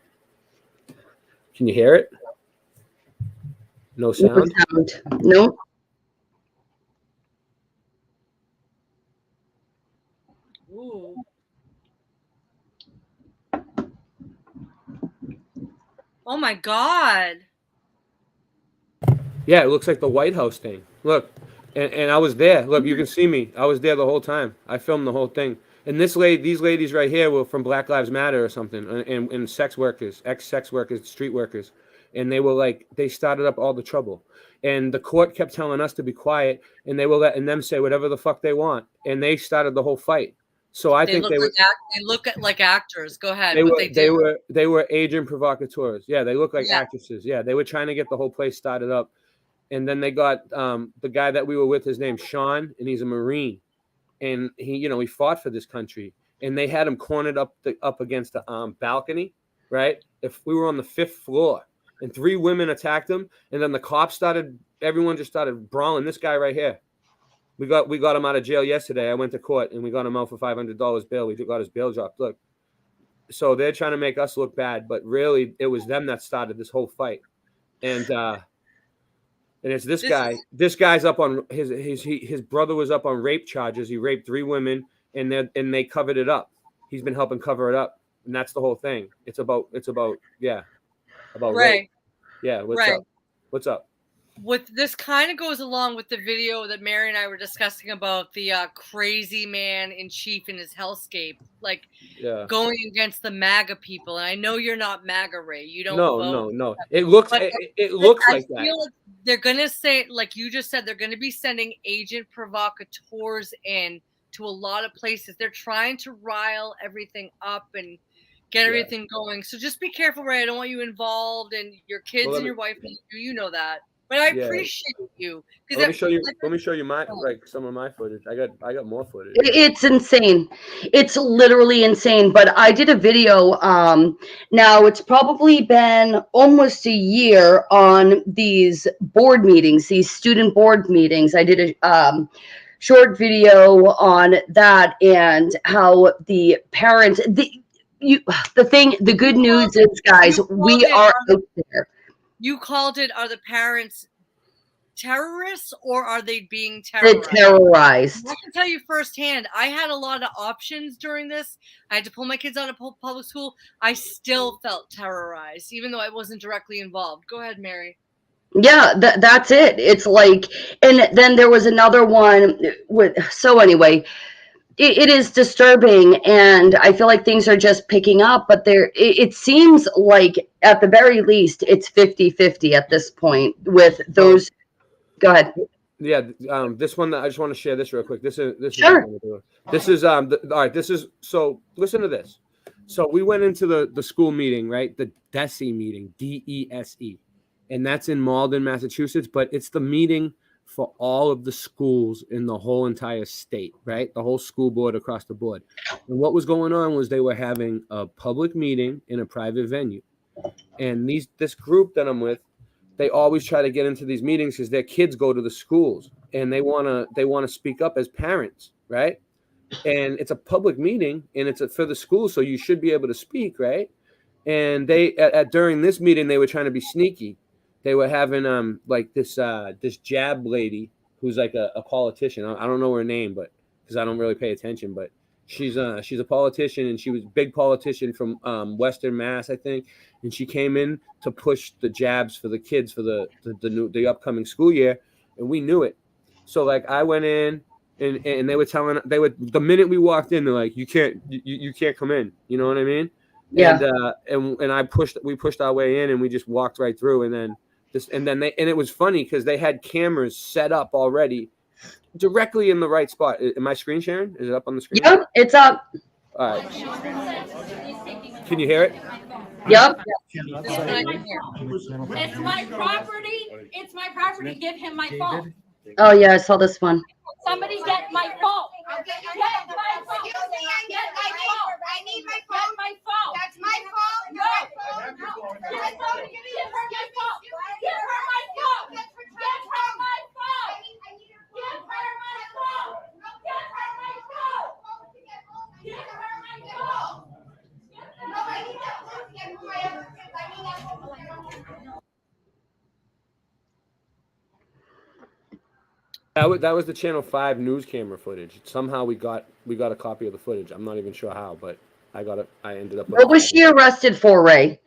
Can you hear it? No sound? No sound. No. ooh. Oh my God. Yeah, it looks like the White House thing. Look, and I was there. Look, you can see me. I was there the whole time. I filmed the whole thing. And these ladies right here were from Black Lives Matter or something, and sex workers, ex-sex workers, street workers. And they were they started up all the trouble. And the court kept telling us to be quiet, and they were letting them say whatever the fuck they want. And they started the whole fight. So I think they look like actors. Go ahead. They were agent provocateurs. Yeah, they look like actresses. Yeah, they were trying to get the whole place started up. And then they got the guy that we were with, his name's Sean, and he's a Marine. And he fought for this country. And they had him cornered up against the balcony, right? If we were on the 5th floor, and 3 women attacked him, and then the cops everyone just started brawling. This guy right here. We got him out of jail yesterday. I went to court, and we got him out for $500 bail. We got his bail dropped. Look. So they're trying to make us look bad, but really it was them that started this whole fight. And it's this guy. This guy's up on his brother was up on rape charges. He raped 3 women, and they covered it up. He's been helping cover it up, and that's the whole thing. It's about rape. Yeah. What's up? What this kind of goes along with the video that Mary and I were discussing about the crazy man in chief in his hellscape, going against the MAGA people. And I know you're not MAGA, Ray. You don't vote. No. It looks like that. I feel like they're gonna say, like you just said, they're gonna be sending agent provocateurs in to a lot of places. They're trying to rile everything up, and get everything going. So just be careful, Ray. I don't want you involved, and your kids and your wife, you know that. But I appreciate you. Well, let me show you. Let me show you my some of my footage. I got more footage. It's insane. It's literally insane. But I did a video. Now it's probably been almost a year on these board meetings, these student board meetings. I did a short video on that and how the parents. The good news is, guys, we are out there. You called it, are the parents terrorists or are they being terrorized? They're terrorized. I can tell you firsthand, I had a lot of options during this. I had to pull my kids out of public school. I still felt terrorized, even though I wasn't directly involved. Go ahead, Mary. Yeah, that's it. It's like, and then there was another one so anyway, it is disturbing, and I feel like things are just picking up, but it seems like at the very least it's 50-50 at this point with those. Go ahead. Yeah, this one, I just want to share this real quick. This is sure. This is all right. This is, so listen to this. So we went into the school meeting, right? The DESE meeting, DESE, and that's in Malden, Massachusetts, but it's the meeting for all of the schools in the whole entire state, right? The whole school board across the board. And what was going on was they were having a public meeting in a private venue. And this group that I'm with, they always try to get into these meetings because their kids go to the schools and they want to speak up as parents, right? And it's a public meeting and it's for the school, so you should be able to speak, right? And they during this meeting, they were trying to be sneaky. They were having like this jab lady who's like a politician. I don't know her name, but because I don't really pay attention, but she's a politician, and she was a big politician from Western Mass, I think. And she came in to push the jabs for the kids for the upcoming school year, and we knew it. So like I went in, and they were the minute we walked in, they're like, you can't come in. You know what I mean? Yeah. And we pushed our way in, and we just walked right through, and then. And it was funny because they had cameras set up already directly in the right spot. Am I screen sharing? Is it up on the screen? Yep, it's up. All right. Can you hear it? Yep. It's my property. It's my property. Give him my phone. Oh yeah, I saw this one. Somebody get my phone. Get my phone. Excuse me, I need my phone. Get my phone. That's my phone. No. Give her my phone. Give her my phone. Give her my phone. Give her my phone. Give her my phone. Give her my phone. Give her my phone. No, I need that phone to get my other kids. I need that phone. That was the Channel 5 news camera footage. Somehow we got a copy of the footage. I'm not even sure how, but I got it. I ended up. What was she arrested for, Ray?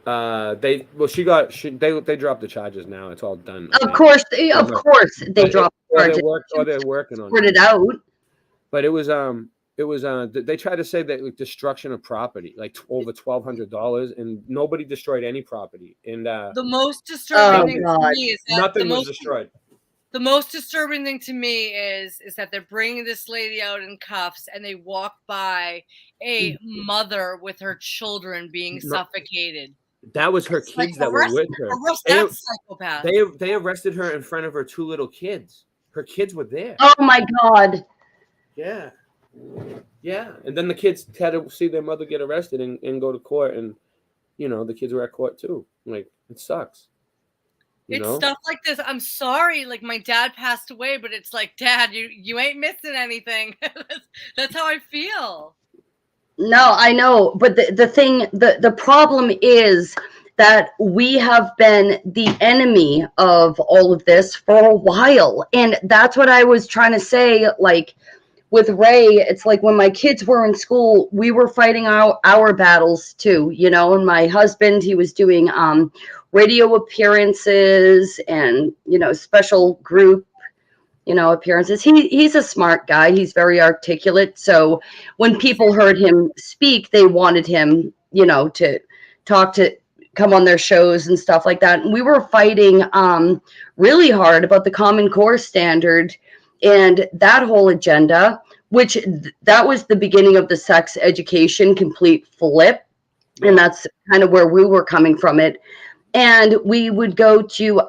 They dropped the charges now. It's all done. Of course they dropped the charges. They're working on it. Put it out. But it was they tried to say that like, destruction of property, like over $1,200, and nobody destroyed any property. And the most disturbing thing to me is that nothing was destroyed. The most disturbing thing to me is that they're bringing this lady out in cuffs, and they walk by a mother with her children being suffocated. That was her kids that were with her. Arrest that psychopath. They arrested her in front of her two little kids. Her kids were there. Oh my God. Yeah. Yeah. And then the kids had to see their mother get arrested and go to court, and the kids were at court too. Like, it sucks. It's stuff like this. I'm sorry, like my dad passed away, but it's like, Dad, you ain't missing anything. That's how I feel. No, I know, but the problem is that we have been the enemy of all of this for a while, and that's what I was trying to say. Like with Ray, it's like when my kids were in school, we were fighting our battles too, and my husband, he was doing radio appearances and special group appearances. He's a smart guy. He's very articulate. So when people heard him speak, they wanted him to come on their shows and stuff like that. And we were fighting really hard about the Common Core standard and that whole agenda, which that was the beginning of the sex education complete flip. And that's kind of where we were coming from it. And we would go to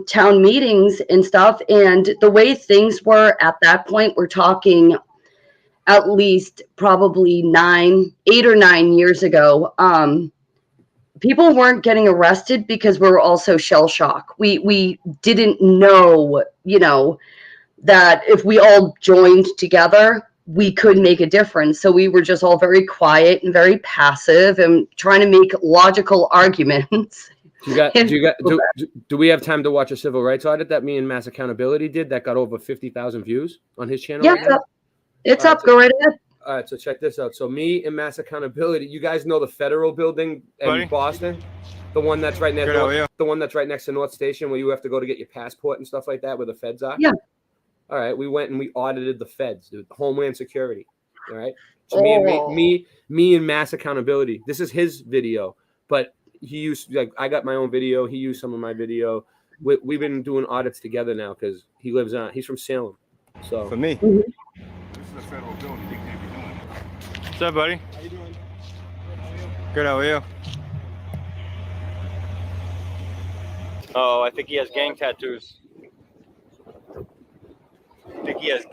town meetings and stuff. And the way things were at that point, we're talking at least probably 8 or 9 years ago. People weren't getting arrested because we were also shell shock. We didn't know, that if we all joined together, we could make a difference. So we were just all very quiet and very passive and trying to make logical arguments. Do we have time to watch a civil rights audit that me and Mass Accountability did that got over 50,000 views on his channel? Yeah, it's up. Go right ahead. All right, so check this out. So me and Mass Accountability, you guys know the federal building in Boston, the one that's right next, the one that's right next to North Station, where you have to go to get your passport and stuff like that, where the feds are. Yeah. All right, we went and we audited the feds, the Homeland Security. All right, so me and Mass Accountability. This is his video, but he used I got my own video. He used some of my video. We've been doing audits together now because he's from Salem. So for me, mm-hmm. This is a federal building. You can't be doing it. What's up, buddy? How you doing? Good. How are you? Oh, I think he has gang tattoos. Does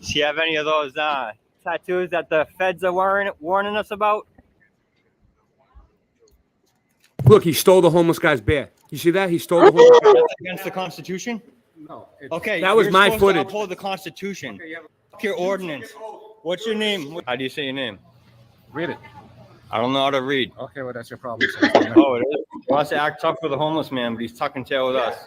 he have any of those tattoos that the feds are warning us about? Look, he stole the homeless guy's bear. You see that? He stole the homeless guy's bear. That's against the Constitution? No. Okay, that was my footage. To uphold the Constitution. Your ordinance. What's your name? How do you say your name? Read it. I don't know how to read. Okay, well, that's your problem. Oh, it is? He wants to act tough for the homeless man, but he's tucking tail with us.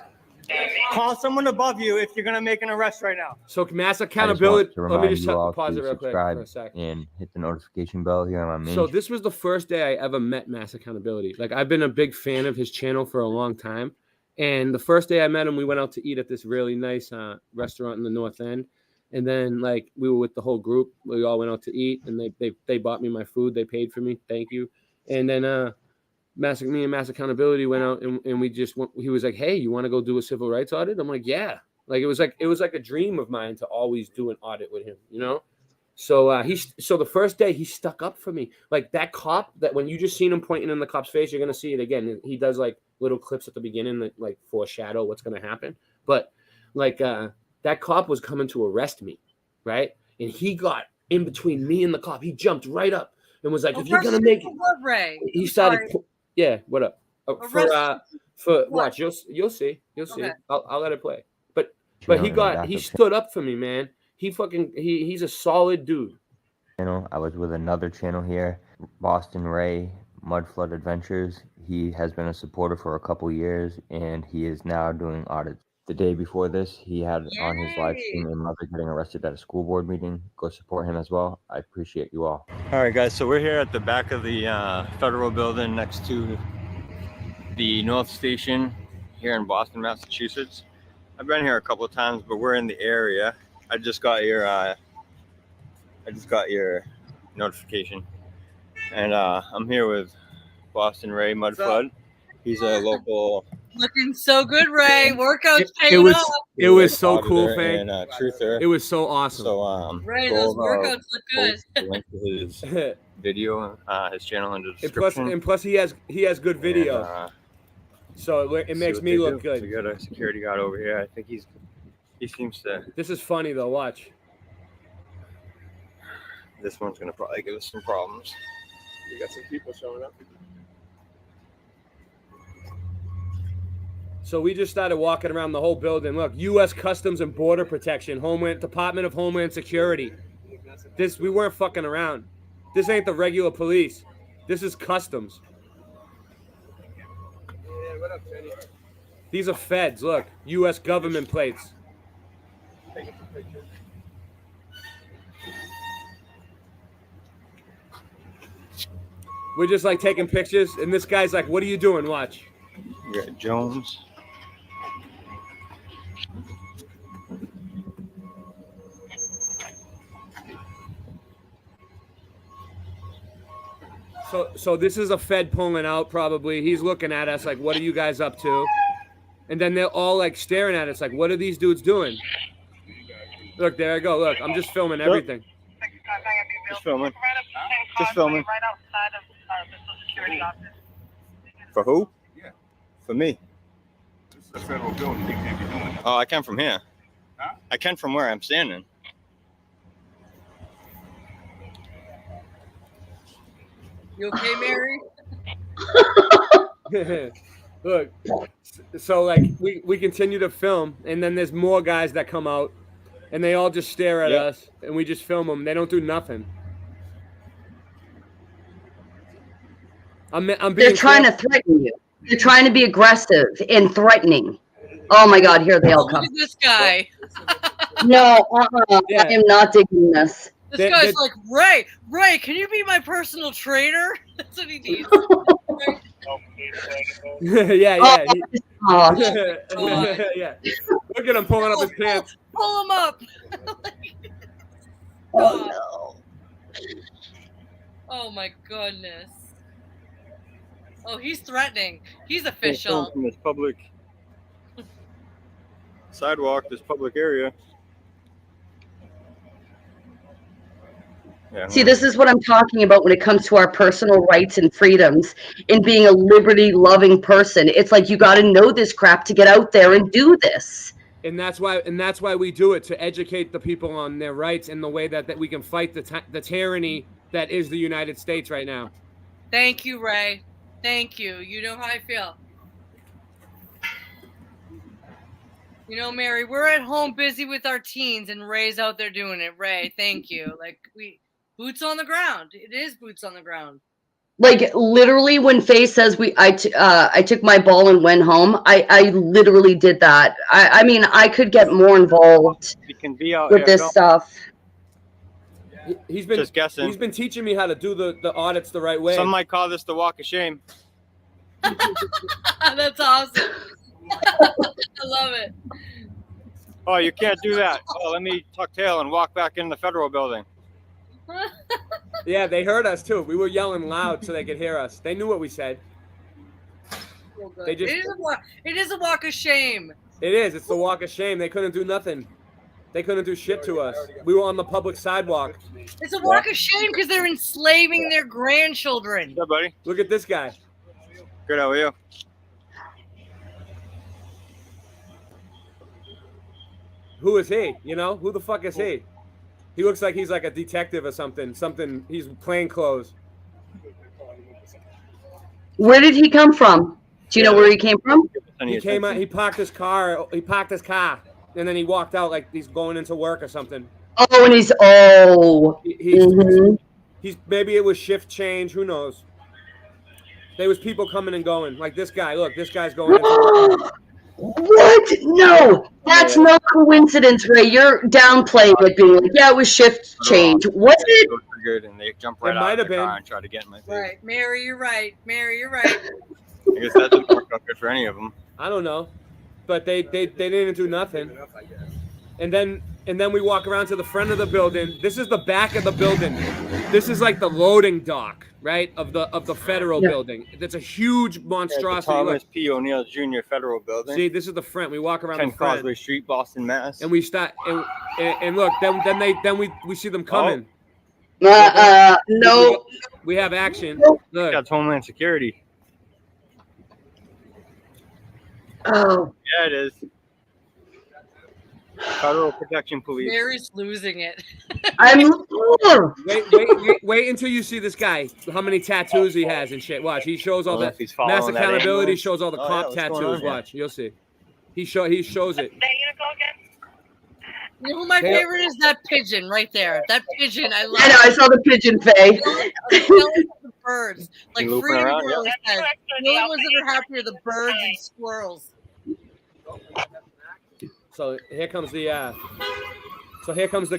Call someone above you if you're going to make an arrest right now. So Mass Accountability. Let me just pause it real quick for a sec. And hit the notification bell here on my main. So this was the first day I ever met Mass Accountability. Like, I've been a big fan of his channel for a long time. And the first day I met him, we went out to eat at this really nice restaurant in the North End. And then, like, we were with the whole group. We all went out to eat, and they bought me my food. They paid for me. Thank you. And then me and Mass Accountability went out, and we just went. He was like, "Hey, you want to go do a civil rights audit?" I'm like, "Yeah." Like, it was like a dream of mine to always do an audit with him, So so the first day he stuck up for me. Like, that cop that when you just seen him pointing in the cop's face, you're gonna see it again. He does like little clips at the beginning that like foreshadow what's gonna happen. But like that cop was coming to arrest me, right? And he got in between me and the cop. He jumped right up and was like, "If you're gonna make it," he started. Yeah, what up? For watch, you'll see. Okay. I'll let it play. But he stood up for me, man. He's a solid dude. I was with another channel here, Boston Ray Mudflood Adventures. He has been a supporter for a couple years, and he is now doing audits. The day before this, he had on his live stream a mother getting arrested at a school board meeting. Go support him as well. I appreciate you all. All right, guys. So we're here at the back of the federal building next to the North Station here in Boston, Massachusetts. I've been here a couple of times, but we're in the area. I just got your notification, and I'm here with Boston Ray Mudflood. He's a local. Looking so good, Ray. Workouts paying off. It was so cool, Faye. And truther. It was so awesome. So Ray, those workouts look good. The link to his video, his channel in the description. And plus he has good video. And, so it makes me look good. We got a security guard over here. I think he seems to. This is funny though. Watch. This one's gonna probably give us some problems. We got some people showing up. So we just started walking around the whole building. Look, U.S. Customs and Border Protection, Department of Homeland Security. We weren't fucking around. This ain't the regular police. This is Customs. Yeah, what up, Jenny? These are feds. Look, U.S. government plates. We're just like taking pictures, and this guy's like, "What are you doing?" Watch. We got Jones. So this is a Fed pulling out probably. He's looking at us like, "What are you guys up to?" And then they're all like staring at us like, "What are these dudes doing?" Look, there I go. Look, I'm just filming everything. Just filming. Just filming. Right outside of the Social Security office. For who? Yeah. For me. This is a federal building. You can't be doing that. Oh, I can from here. Huh? I can from where I'm standing. You okay, Mary? Look, so like we continue to film, and then there's more guys that come out, and they all just stare at Yep. us, and we just film them. They don't do nothing. I'm being They're trying to careful. threaten you. They're trying to be aggressive and threatening. Oh my God, here they Oh, all look come. at this guy. No, Yeah. I am not digging this. This guy's like, Ray, can you be my personal trainer? That's what he needs. yeah. Oh, Yeah. Look at him pulling up his pants. Pull him up. oh no. Oh my goodness. Oh, he's threatening. He's Film official. from this public sidewalk, this public area. Yeah. See, this is what I'm talking about when it comes to our personal rights and freedoms and being a liberty-loving person. It's like you got to know this crap to get out there and do this. And that's why we do it, to educate the people on their rights and the way that we can fight the tyranny that is the United States right now. Thank you, Ray. Thank you. You know how I feel. You know, Mary, we're at home busy with our teens, and Ray's out there doing it. Ray, thank you. Like, boots on the ground. It is boots on the ground. Like literally, when Faye says I took my ball and went home, I literally did that. I mean, I could get more involved You can be out with here this filming. stuff. He's been Just guessing. He's been teaching me how to do the audits the right way. Some might call this the walk of shame. That's awesome. I love it. Oh, you can't do that. Oh, let me tuck tail and walk back in the federal building. Yeah, they heard us too. We were yelling loud so they could hear us. They knew what we said. So good. They just- it is a walk of shame. It is. It's the walk of shame. They couldn't do nothing. They couldn't do shit to us. We were on the public sidewalk. It's a walk of shame because they're enslaving their grandchildren. Yeah, buddy. Look at this guy. Good, how are you? Who is he? You know? Who the fuck is he? He looks like he's like a detective or something. He's plain clothes. Where did he come from? Do you know where he came from? He came out, he parked his car, and then he walked out like he's going into work or something. Oh, and he's He's maybe it was shift change, who knows? There was people coming and going. Like this guy, look, this guy's going into work. What? No, that's no coincidence, Ray. You're downplaying it, being like, yeah, it was shift change. Was it? Good, and they jump right It out might of have the been. car and try to get in my face. Right, Mary, you're right. Mary, you're right. I guess that didn't work out good for any of them. I don't know. But they didn't do nothing. And then we walk around to the front of the building. This is the back of the building. This is like the loading dock, right? Of the federal building. It's a huge monstrosity. Thomas P. O'Neill Jr. Federal Building. See, this is the front. We walk around 10 the front. Causeway Street, Boston, Mass. And we start and look, then we see them coming. No. We have action. Look. That's Homeland Security. Oh. Yeah, it is. Federal Protection Police. Mary's losing it. Wait until you see this guy. How many tattoos he has and shit. Watch. He shows all that. Mass Accountability shows all the cop tattoos. Watch. You'll see. He shows it. You know who my favorite is? That pigeon right there. That pigeon, I love. I know. I saw the pigeon, Faye. The birds, like Looping Freedom around, Girl says. The only ones that are happy are the birds and squirrels. So here comes the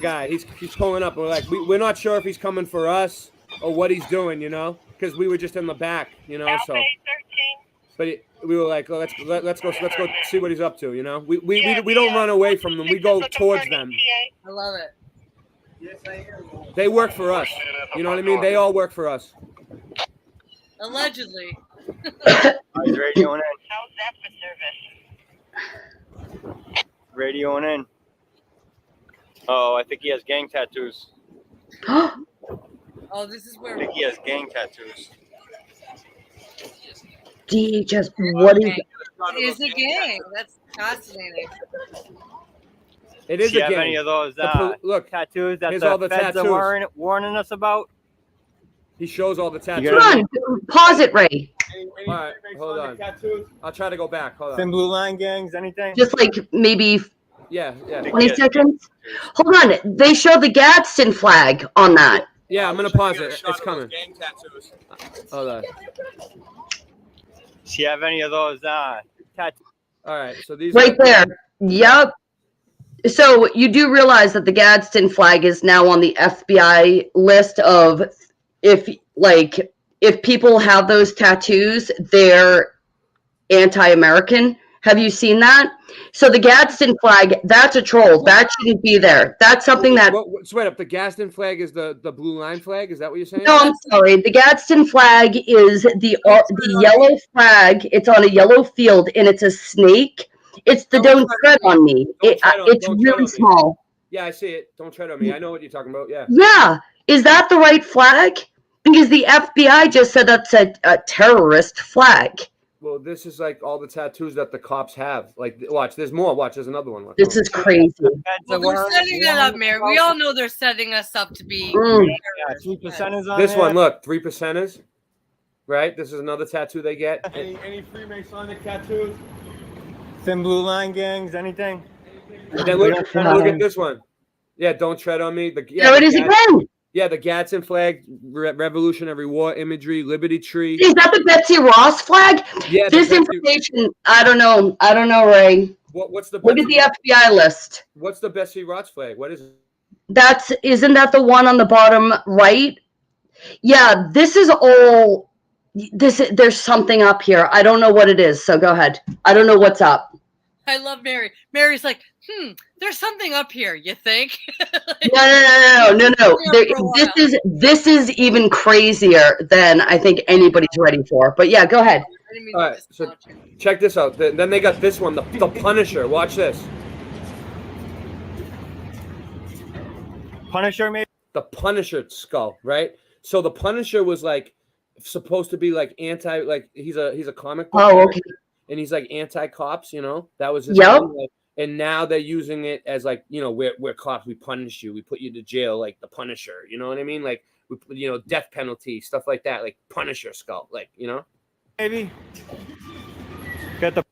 guy. He's pulling up. We're like, we're not sure if he's coming for us or what he's doing, you know, because we were just in the back, you know. So, but we were like, oh, let's go see what he's up to, you know. We don't run away from them. We go towards them. I love it. They work for us. You know what I mean? They all work for us. Allegedly. He's radioing in. How's that for service? Radioing in. Oh, I think he has gang tattoos. Oh, this is I where. think he has gang tattoos. DHS, what is? It is a gang. That's fascinating. It Do is you a have gang. any of those Look, tattoos that here's all the the feds tattoos. are warning us about? He shows all the tattoos. You got Come on, pause it, Ray. All right, hold on. I'll try to go back. Hold Thin on. blue line gangs, anything? Just like maybe Yeah. 20 seconds. Hold on. They show the Gadsden flag on that. Yeah, I'm gonna pause it. It's coming. Gang tattoos. Hold on. Do you have any of those tattoos? All right, so these Right are, there. Yep. So you do realize that the Gadsden flag is now on the FBI list of if people have those tattoos, they're anti-American. Have you seen that? So the Gadsden flag, that's a troll. That shouldn't be there. That's something that. So wait up. The Gaston flag is the blue line flag. Is that what you're saying? No, I'm sorry. The Gadsden flag is the yellow flag. It's on a yellow field and it's a snake. It's the don't tread on me. It's Don't tread really on me. small. Yeah, I see it. Don't tread on me. I know what you're talking about. Yeah. Yeah. Is that the right flag? Because the FBI just said that's a terrorist flag. Well, this is like all the tattoos that the cops have. Like, watch. There's more. Watch. There's another one. Watch. This is crazy. Well, they're setting it up, Mary. We all know they're setting us up to be. Yeah, 3% is on This there. one. Look, 3%ers. Right. This is another tattoo they get. Any Freemasonic tattoos? Thin blue line gangs, anything? And then look at this one. Yeah, don't tread on me. There it is again. Yeah, the Gadsden flag, Revolutionary War imagery, Liberty Tree. Is that the Betsy Ross flag? Yeah. This information, I don't know. I don't know, Ray. What's the Look at the FBI list. What's the Betsy Ross flag? What is it? Isn't that the one on the bottom right? Yeah, this is all there's something up here. I don't know what it is, so go ahead. I don't know what's up. I love Mary. Mary's like, there's something up here. You think? No. This is even crazier than I think anybody's ready for. But yeah, go ahead. All right, so check this out. Then they got this one, the Punisher. Watch this. Punisher, maybe? The Punisher skull, right? So the Punisher was like supposed to be like anti, like he's a comic book character, okay. and he's like anti-cops. You know, that was his Yep. thing, like, and now they're using it as like, you know, we're cops, we punish you, we put you to jail, like the Punisher. You know what I mean? Like death penalty, stuff like that, like Punisher skull, like, you know. Maybe. Get the.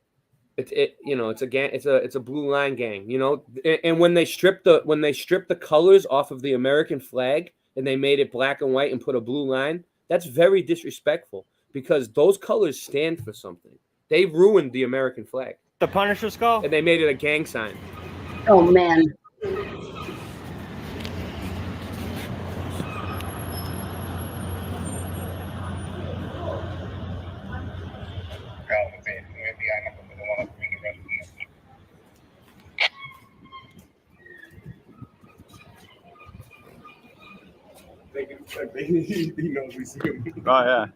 It's a gang. It's a blue line gang. You know, and when they stripped the colors off of the American flag and they made it black and white and put a blue line, that's very disrespectful because those colors stand for something. They ruined the American flag. The Punisher skull? And they made it a gang sign. Oh man. Oh yeah.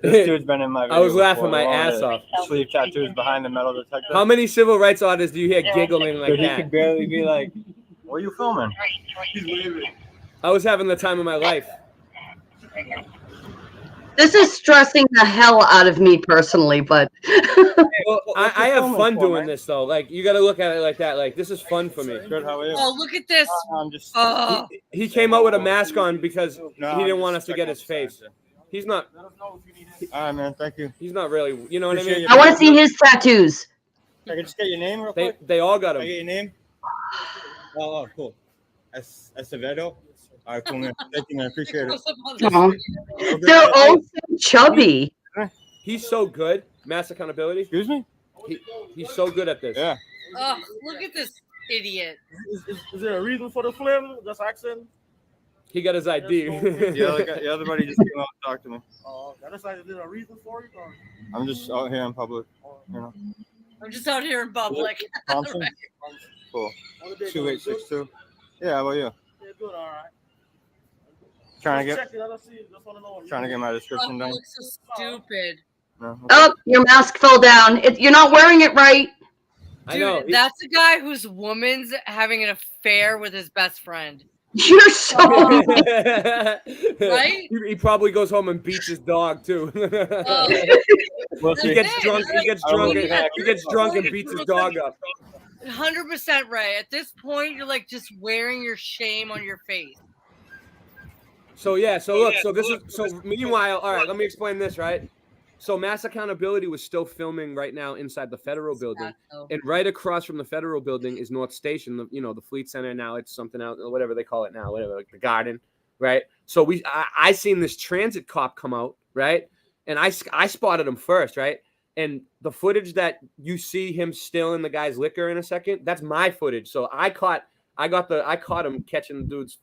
This dude's been in my video I was laughing before. my All ass the off. Sleeve tattoos behind the metal detector. How many civil rights artists do you hear giggling like Dude, he that? could barely be like, what are you filming? I was having the time of my life. This is stressing the hell out of me personally, but Well, I have fun doing this though. Like, you got to look at it like that. Like, this is fun for me. Good, how are you? Oh, look at this. I'm just. He came out with a mask on because No, he didn't I'm want just us to get checking his out face. the He's not. All right, man. Thank you. He's not really. You know what I Appreciate mean? you. I want to see his tattoos. I can just get your name real quick. They all got Can I him. get your name? Oh, cool. Acevedo. All right, cool, man. Thank you, man. Appreciate it. Aw. They're all so chubby. He's so good. Mass accountability. Excuse me? He's so good at this. Yeah. Oh, look at this idiot. Is there a reason for the film? Just accent? He got his ID. The other buddy just came out and talked to me. Is there a reason for it? Or? I'm just out here in public. You know. I'm just out here in public. Thompson? Cool. 2862. Yeah, how about you? Yeah, good, all right. Trying to Check it out, see. Just want to know. Trying to get my Oh, description you done. look so stupid. No, okay. Oh, your mask fell down. You're not wearing it right. I know. Dude, that's a guy whose woman's having an affair with his best friend. You're so Right? He probably goes home and beats his dog too. We'll He see. gets drunk. He gets I don't drunk. know And, if he gets drunk and beats his dog up. 100% Ray. At this point, you're like just wearing your shame on your face. So yeah. So look. So this is. So meanwhile, all right. Let me explain this. Right. So Mass Accountability was still filming right now inside the federal building, and right across from the federal building is North Station. The Fleet Center. Now it's something else, whatever they call it now, whatever, like the Garden, right? So I seen this transit cop come out, right, and I spotted him first, right, and the footage that you see him stealing the guy's liquor in a second, that's my footage. So I caught him catching the dude's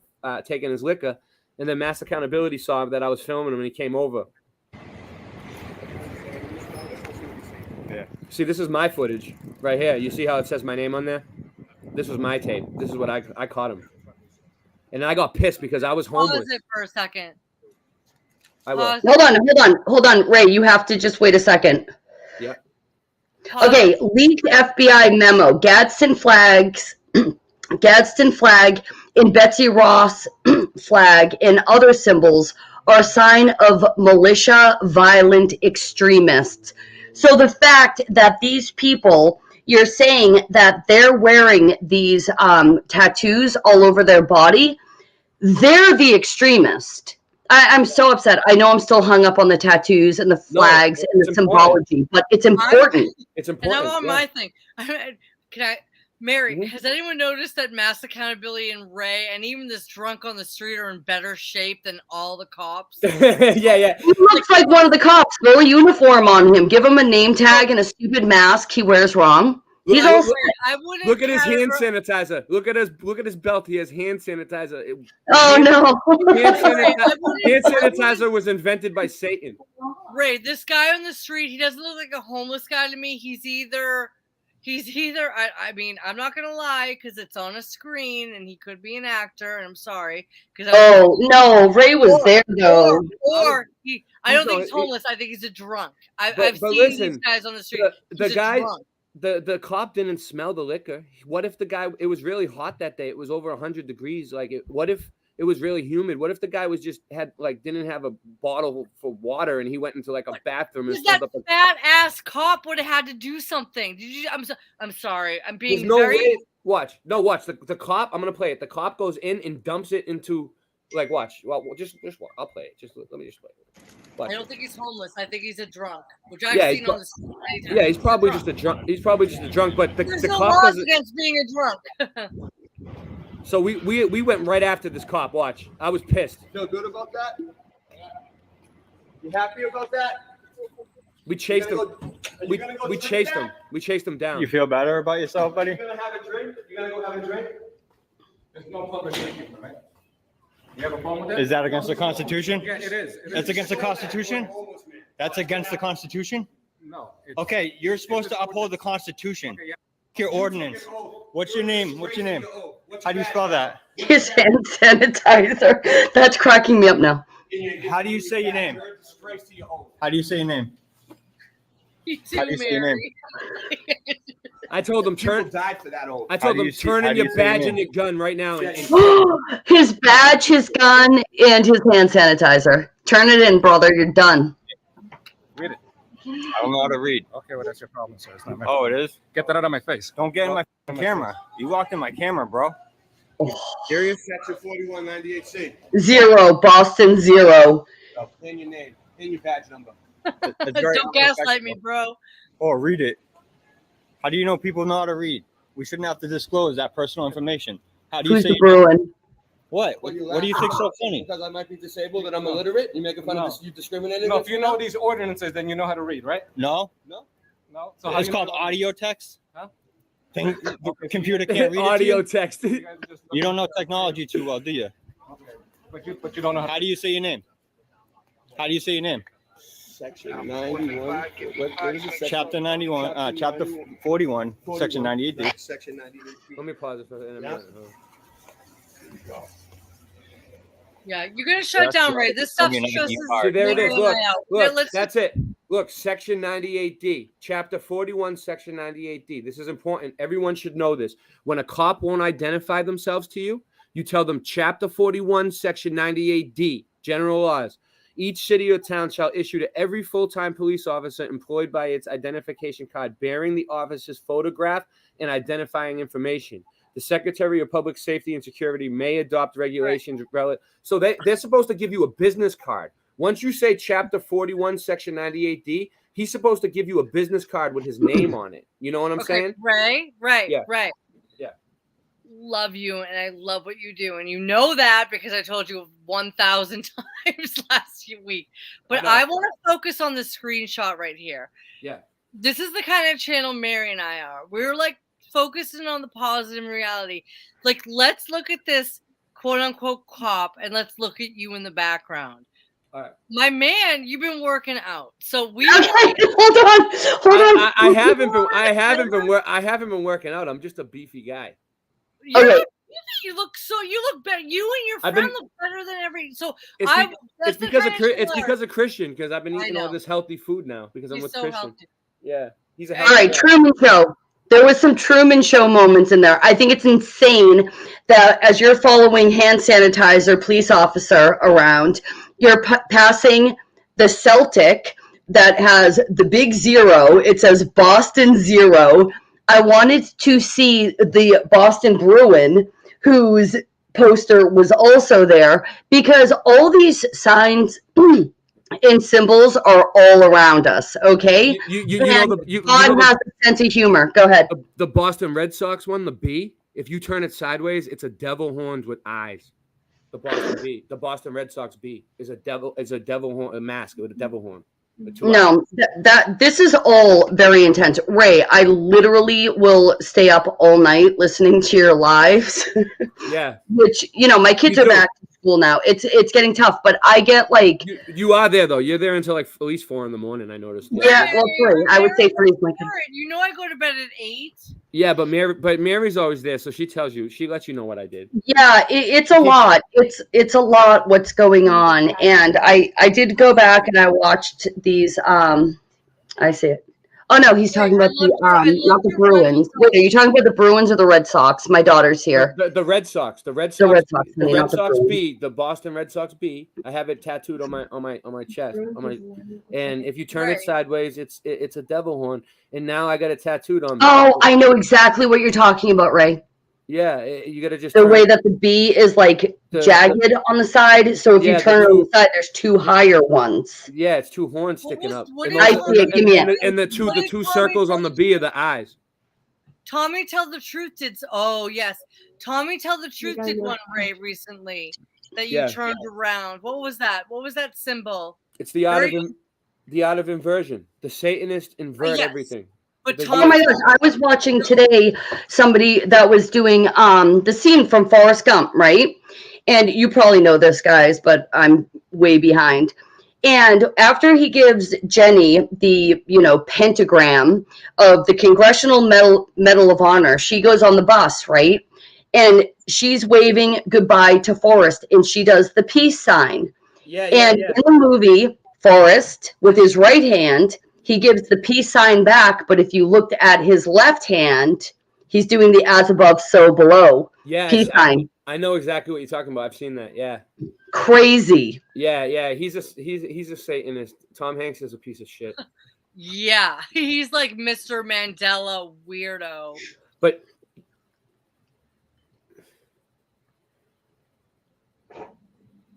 taking his liquor, and then Mass Accountability saw that I was filming him, and he came over. Yeah. See, this is my footage right here. You see how it says my name on there? This was my tape. This is what I caught him. And I got pissed because I was homeless. Pause it for a second. I will. Hold on, Ray. You have to just wait a second. Yeah. Okay, leaked FBI memo. Gadsden flag in Betsy Ross flag and other symbols are a sign of militia violent extremists. So the fact that these people, you're saying that they're wearing these tattoos all over their body, they're the extremist. I'm so upset. I know I'm still hung up on the tattoos and the flags and the symbology, but it's important. It's important. And I'm on my thing. Mary, has anyone noticed that Mass Accountability and Ray and even this drunk on the street are in better shape than all the cops? Yeah. He looks like one of the cops. Throw a uniform on him. Give him a name tag and a stupid mask he wears wrong. He's all set. Look at his hand sanitizer. Look at his belt. He has hand sanitizer. No. Hand sanitizer was invented by Satan. Ray, this guy on the street, he doesn't look like a homeless guy to me. He's either I mean, I'm not gonna lie because it's on a screen and he could be an actor, and I'm sorry no, Ray was there though. I don't think he's homeless. I think he's a drunk. I've seen these guys on the street. The cop didn't smell the liquor. What if the guy? It was really hot that day. It was over 100 degrees. What if it was really humid? What if the guy didn't have a bottle for water and he went into like a bathroom and that fat ass cop would have had to do something. I'm sorry. I'm being very. Watch. The cop. I'm gonna play it. The cop goes in and dumps it into. Like, watch. Well, just watch. I'll play it. Let me just play it. Watch. I don't think he's homeless. I think he's a drunk, which I've seen on the street. Yeah, he's probably just a drunk. He's probably just a drunk. But the no cop laws against being a drunk. So we went right after this cop. Watch. I was pissed. Feel good about that? You happy about that? We chased him. We chased him. We chased him down. You feel better about yourself, buddy? You gonna have a drink? You gonna go have a drink? There's no public drinking, right? You have a problem with that? Is that against the Constitution? Yeah, it is. That's against the Constitution? That's against the Constitution? No. Okay, you're supposed to uphold the Constitution. Okay, yeah. Your ordinance. What's your name? How do you spell that? His hand sanitizer. That's cracking me up now. How do you say your name? How do you say your name? You too, How do you say your name? I told him turn. Died for that old. I told him turn in your badge and your gun right now. His badge, his gun, and his hand sanitizer. Turn it in, brother. You're done. Read it. I don't know how to read. Okay, well, that's your problem, sir. It's not my Oh, it is? Get that out of my face. Don't get in my camera. You walked in my camera, bro. Serious? Section 4198C. 0, Boston 0. In your name. In your badge number. Don't gaslight me, bro. Oh, read it. How do you know people know how to read? We shouldn't have to disclose that personal information. How do you Who's say the Bruin? What? What do you think so funny? Because I might be disabled and I'm illiterate? You making fun of this? You discriminating? No, if you know these ordinances, then you know how to read, right? No. No. No. So It's called audio text. Huh? The computer can't read it. Audio To text. you? You don't know technology too well, do you? Okay. But you don't know how. How do you say your name? How do you say your name? Section 91. What is it? Chapter 91. Chapter 41. Section 98D. Section 98. Let me pause it for a minute. Yeah, you're gonna shut down, Ray. This stuff just See, there it is. Look, Let's that's it. Look, Section 98D, Chapter 41, Section 98D. This is important. Everyone should know this. When a cop won't identify themselves to you, You tell them Chapter 41, Section 98D, general laws. Each city or town shall issue to every full-time police officer employed by its identification card bearing the officer's photograph and identifying information. The Secretary of Public Safety and Security may adopt regulations. So they're supposed to give you a business card. Once you say Chapter 41, Section 98D, he's supposed to give you a business card with his name on it. You know what I'm saying? Right. Yeah. Right. Yeah. Love you, and I love what you do, and you know that because I told you 1,000 times last week. But I want to focus on the screenshot right here. Yeah. This is the kind of channel Mary and I are. We're like focusing on the positive reality. Like, let's look at this quote unquote cop, and let's look at you in the background. All right. My man, you've been working out. So we hold on. I haven't been working out. I'm just a beefy guy. You look better. You and your friend look better than every. So it's because of Christian, because I've been eating all this healthy food now because I'm with Christian. Healthy. Yeah, he's a. All right, Truman Show. There was some Truman Show moments in there. I think it's insane that as you're following hand sanitizer police officer around, you're passing the Celtic that has the big zero. It says Boston 0. I wanted to see the Boston Bruin, whose poster was also there, because all these signs and symbols are all around us, okay? God has a sense of humor. Go ahead. The Boston Red Sox one, the B, if you turn it sideways, it's a devil horns with eyes. The Boston B, the Boston Red Sox B is a devil horn, a mask with a devil horn. No, this is all very intense. Ray, I literally will stay up all night listening to your lives. Yeah. Which, my kids are back to school now. It's getting tough, but I get like you are there though. You're there until like at least 4 a.m. I noticed. Yeah, well, 3. I would say 3 is my kid. I go to bed at 8. Yeah, but Mary's always there, so she lets you know what I did. Yeah, it's a lot. It's a lot what's going on, and I did go back and I watched these. I see it. Oh no, he's talking about not the Bruins. Wait, are you talking about the Bruins or the Red Sox? My daughter's here. The Red Sox. The Red Sox B. The Boston Red Sox B. I have it tattooed on my chest. And if you turn it sideways, it's a devil horn. And now I got it tattooed on me. Oh, I know exactly what you're talking about, Ray. Yeah, you got to just the way that the B is like jagged on the side. So if you turn it on the side, there's 2 higher ones. Yeah, it's 2 horns sticking up. I see it. Give me it. And the two circles on the B are the eyes. Tommy Tell the Truth did. Oh yes, Tommy Tell the Truth did one, Ray, recently that you turned around. What was that? What was that symbol? It's the art of inversion. The Satanists invert everything. But oh my gosh, I was watching today somebody that was doing the scene from Forrest Gump, right? And you probably know this, guys, but I'm way behind. And after he gives Jenny the, pentagram of the Congressional Medal of Honor, she goes on the bus, right? And she's waving goodbye to Forrest, and she does the peace sign. In the movie, Forrest, with his right hand, he gives the peace sign back, but if you looked at his left hand, he's doing the as above, so below peace sign. I know exactly what you're talking about. I've seen that. Yeah. Crazy. Yeah. He's a Satanist. Tom Hanks is a piece of shit. Yeah, he's like Mr. Mandela weirdo. But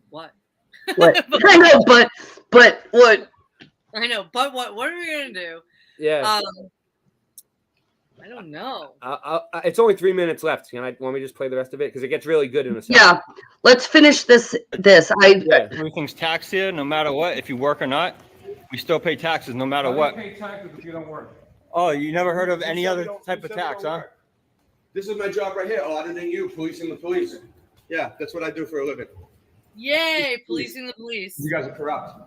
what? I know, but what? I know, but what are we gonna do? Yeah. I don't know. It's only 3 minutes left. Want me to just play the rest of it because it gets really good in a second. Yeah. Let's finish this. Everything's taxed here, no matter what. If you work or not, we still pay taxes, no matter what. You pay taxes if you don't work. Oh, you never heard of any other type of tax, huh? This is my job right here, auditing you, policing the police. Yeah, that's what I do for a living. Yay, policing the police. You guys are corrupt.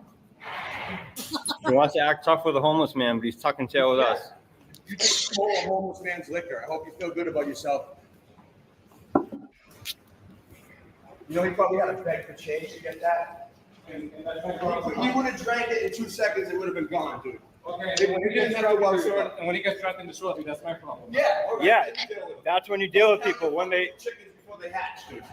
He wants to act tough with a homeless man, but he's tucking tail with us. You just stole a homeless man's liquor. I hope you feel good about yourself. You know, he probably had to beg for change to get that. He would have drank it in 2 seconds. It would have been gone, dude. Okay, when he gets trapped in the shore, that's my problem. Yeah. Yeah, that's when you deal with people when they. Chickens before they hatch, dude.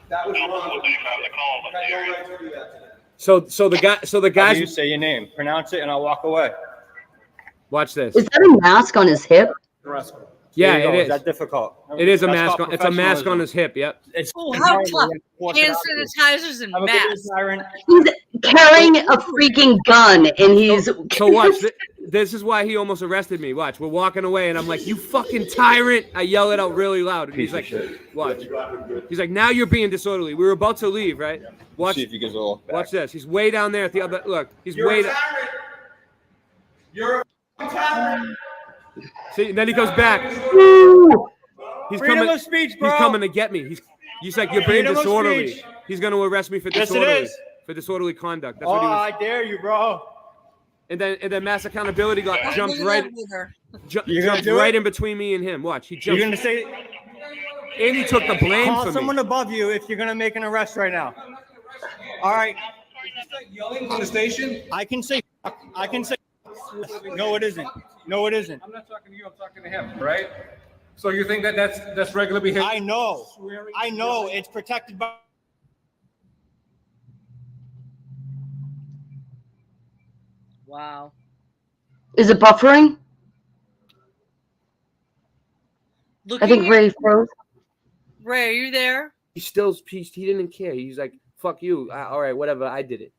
That was wrong. I had no right to do that to them. So the How guys. do you say your name? Pronounce it, and I'll walk away. Watch this. Is that a mask on his hip? Yeah, There you it go. is. Is that difficult? It is a That's mask. called It's a mask on professionalism. his hip. Yep. It's Oh, how tough. Force it Hand out there. sanitizers and Have a good day, masks. Siren. He's carrying a freaking gun, and he's. So watch. This is why he almost arrested me. Watch. We're walking away, and I'm like, "You fucking tyrant!" I yell it out really loud, and he's like, "Watch." He's like, "Now you're being disorderly." We were about to leave, right? Watch. See if he gives a little back. Watch this. He's way down there at the other. Look. He's You're way. a tyrant. You're a tyrant. See, and then he goes back. He's Freedom coming. of speech, bro. He's coming to get me. He's like, "You're being Freedom of disorderly." speech. He's going to arrest me for Yes, it disorderly. is. For disorderly conduct. That's Oh, what he was. I dare you, bro. And then mass accountability jumped right You're gonna do right it? in between me and him. Watch. He You're jumped. gonna say, And he took the blame call for someone me. above you if you're gonna make an arrest right now. All right. Yelling on the station? I can say. I can say. No, it isn't. No, it isn't. I'm not talking to you, I'm talking to him, right? So you think that's regular behavior? I know. I know. It's protected by. Wow. Is it buffering? I think Looking Ray froze. Ray, are you there? He didn't care. He's like, "Fuck you. All right, whatever. I did it."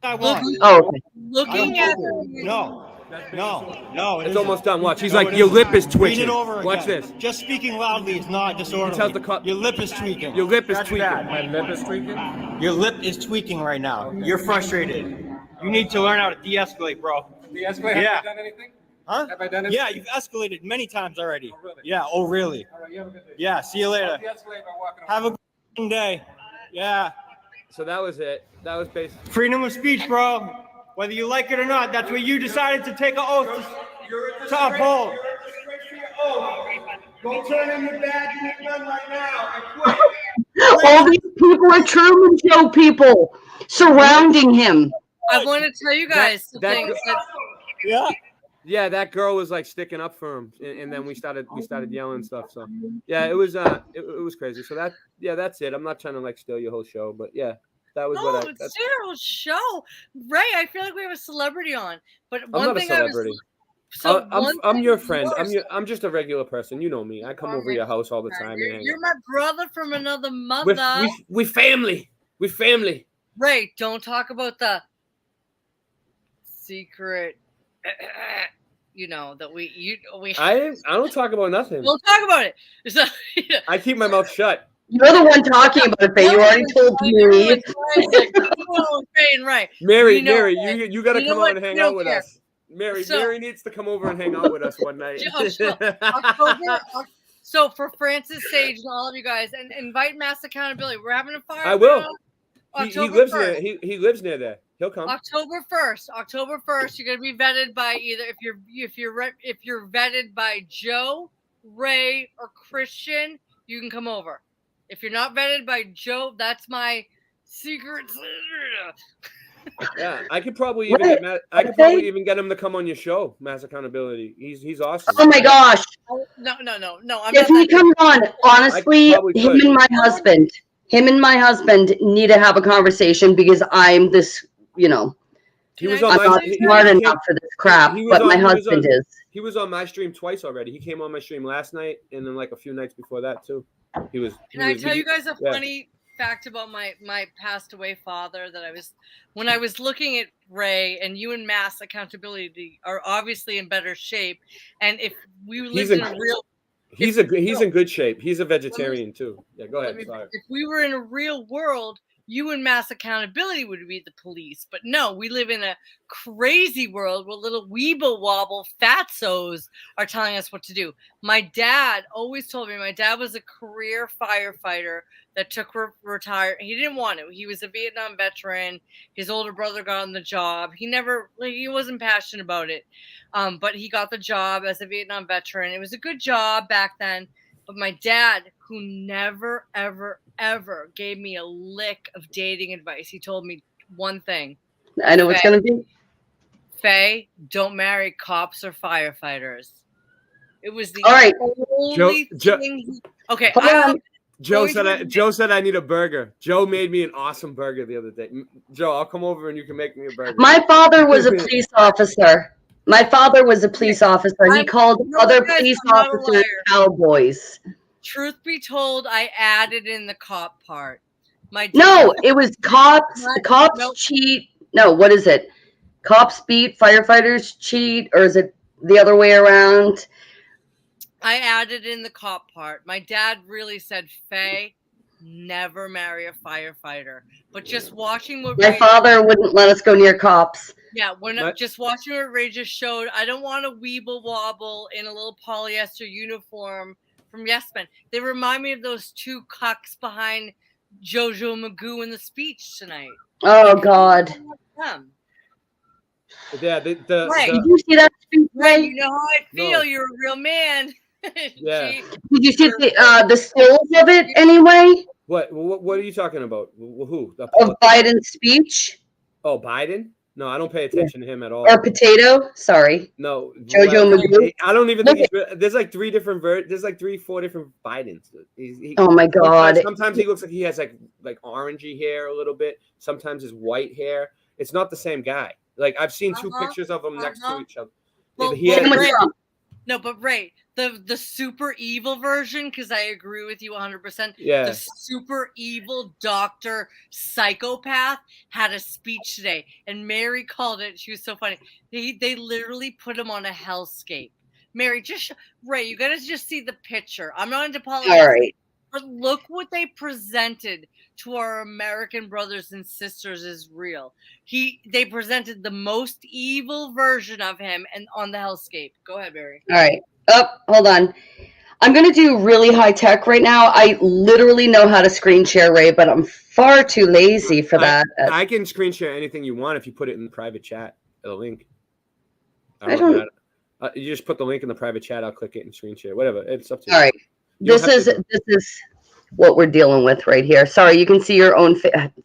I want. Oh, okay. Looking at No. It's isn't. almost done. Watch. He's No, like, it "Your isn't. lip is Read twitching." it over Watch again. this. Just speaking loudly is not disorderly. Tells the cop- Your lip is tweaking. Your lip is That's tweaking. bad. My lip is tweaking? Your lip is tweaking right now. You're frustrated. You need to learn how to de-escalate, bro. The escalator, have Yeah. I done anything? Huh? Have I done anything? Yeah, you've escalated many times already. Oh, really? Yeah. Oh, really? All right, you have a good day. Yeah. See you later. The escalator, I'm walking Have a good day. Yeah. So that was it. That was basically. Freedom of speech, bro. Whether you like it or not, that's what you decided to take an oath You're a to disgrace. uphold. You're a disgrace to your oath. Go turn in your badge and your gun right now and quit. All these people are Truman Show people surrounding him. I want to tell you guys That- something. Yeah. Yeah, that girl was like sticking up for him, and then we started yelling stuff. So yeah, it was it was crazy. So that's it. I'm not trying to like steal your whole show, but yeah, that was No, what I. it's That's, Cyril's show. Ray, I feel like we have a celebrity on. But I'm one not a thing I celebrity. was so I'm one your thing friend. was- I'm just a regular person. You know me. I come over your house all the time. You're my brother from another mother. We family. We family. Ray, don't talk about the secret. You know that we. I don't talk about nothing. Don't talk about it. So, I keep my mouth shut. You're the one talking about it, Faye. You already told me. Right. Mary, You know Mary, what? you got to You know come what? on and hang We don't out with care. us. Mary, So- Mary needs to come over and hang out with us one night. So for Francis Sage and all of you guys, and invite Mass Accountability. We're having a fire. I will. drill He October lives 1st. near. He lives near there. He'll come. October 1st. October 1st. You're gonna be vetted by either if you're vetted by Joe, Ray, or Christian, you can come over. If you're not vetted by Joe, that's my secret. Yeah, I could probably even even get him to come on your show, Mass Accountability. He's awesome. Oh my gosh. No. I'm If not he that- comes on, honestly, probably him could. and my husband need to have a conversation because I'm this, He was on I'm my. not smart enough for this crap, he was but my on- he was husband on- is. He was on my stream twice already. He came on my stream last night and then like a few nights before that too. Can I tell you guys a yeah. funny fact about my passed away father? That when I was looking at Ray and you and Mass Accountability are obviously in better shape, and if we lived in a real He's in good shape. He's a vegetarian too. Yeah, go ahead. Sorry. if we were in a real world, you and Mass Accountability would be the police. But no, we live in a crazy world where little weeble wobble fatsos are telling us what to do. My dad always told me, my dad was a career firefighter that took retired. He didn't want to. He was a Vietnam veteran. His older brother got on the job. He wasn't passionate about it. But he got the job as a Vietnam veteran. It was a good job back then. But my dad, who never, ever, ever gave me a lick of dating advice, he told me one thing. I know what's going to be. Faye, don't marry cops or firefighters. It was the All right. only Joe- thing. Okay, Hold on. Joe said I need a burger. Joe made me an awesome burger the other day. Joe, I'll come over and you can make me a burger. My father was a police officer. My father was a police officer. He called other police officers cowboys. Truth be told, I added in the cop part. No, it was cops. Cops cheat. No, what is it? Cops beat, firefighters cheat, or is it the other way around? I added in the cop part. My dad really said, Faye, never marry a firefighter. But just watching what My father wouldn't let us go near cops. Yeah, we're not just watching what Ray just showed. I don't want a weeble wobble in a little polyester uniform from Yes Men. They remind me of those two cucks behind Jojo Magoo in the speech tonight. Oh God. Yeah, did you see that speech, Ray? You know how I feel. No. You're a real man. Yeah. Did you see the stills of it anyway? What are you talking about? Who? Of Biden's speech? Oh, Biden? No, I don't pay attention to him at all. Or Potato? Sorry. No. Jojo Magoo? I don't even think there's like 3 different there's like 3-4 different Bidens. Oh my God. Sometimes he looks like he has like orangey hair a little bit. Sometimes his white hair. It's not the same guy. Like I've seen 2 pictures of them next to each other. Well, no, but Ray, the super evil version, because I agree with you 100%. Yeah. The super evil doctor psychopath had a speech today, and Mary called it. She was so funny. They literally put him on a hellscape. Mary, Ray, you gotta just see the picture. I'm not into politics. All right. But look what they presented to our American brothers and sisters is real. They presented the most evil version of him and on the hellscape. Go ahead, Barry. All right. Hold on. I'm going to do really high tech right now. I literally know how to screen share, Ray, but I'm far too lazy for that. I can screen share anything you want if you put it in the private chat. A link. I don't. You just put the link in the private chat. I'll click it and screen share. Whatever. It's up to you. All right. This is what we're dealing with right here. Sorry, you can see your own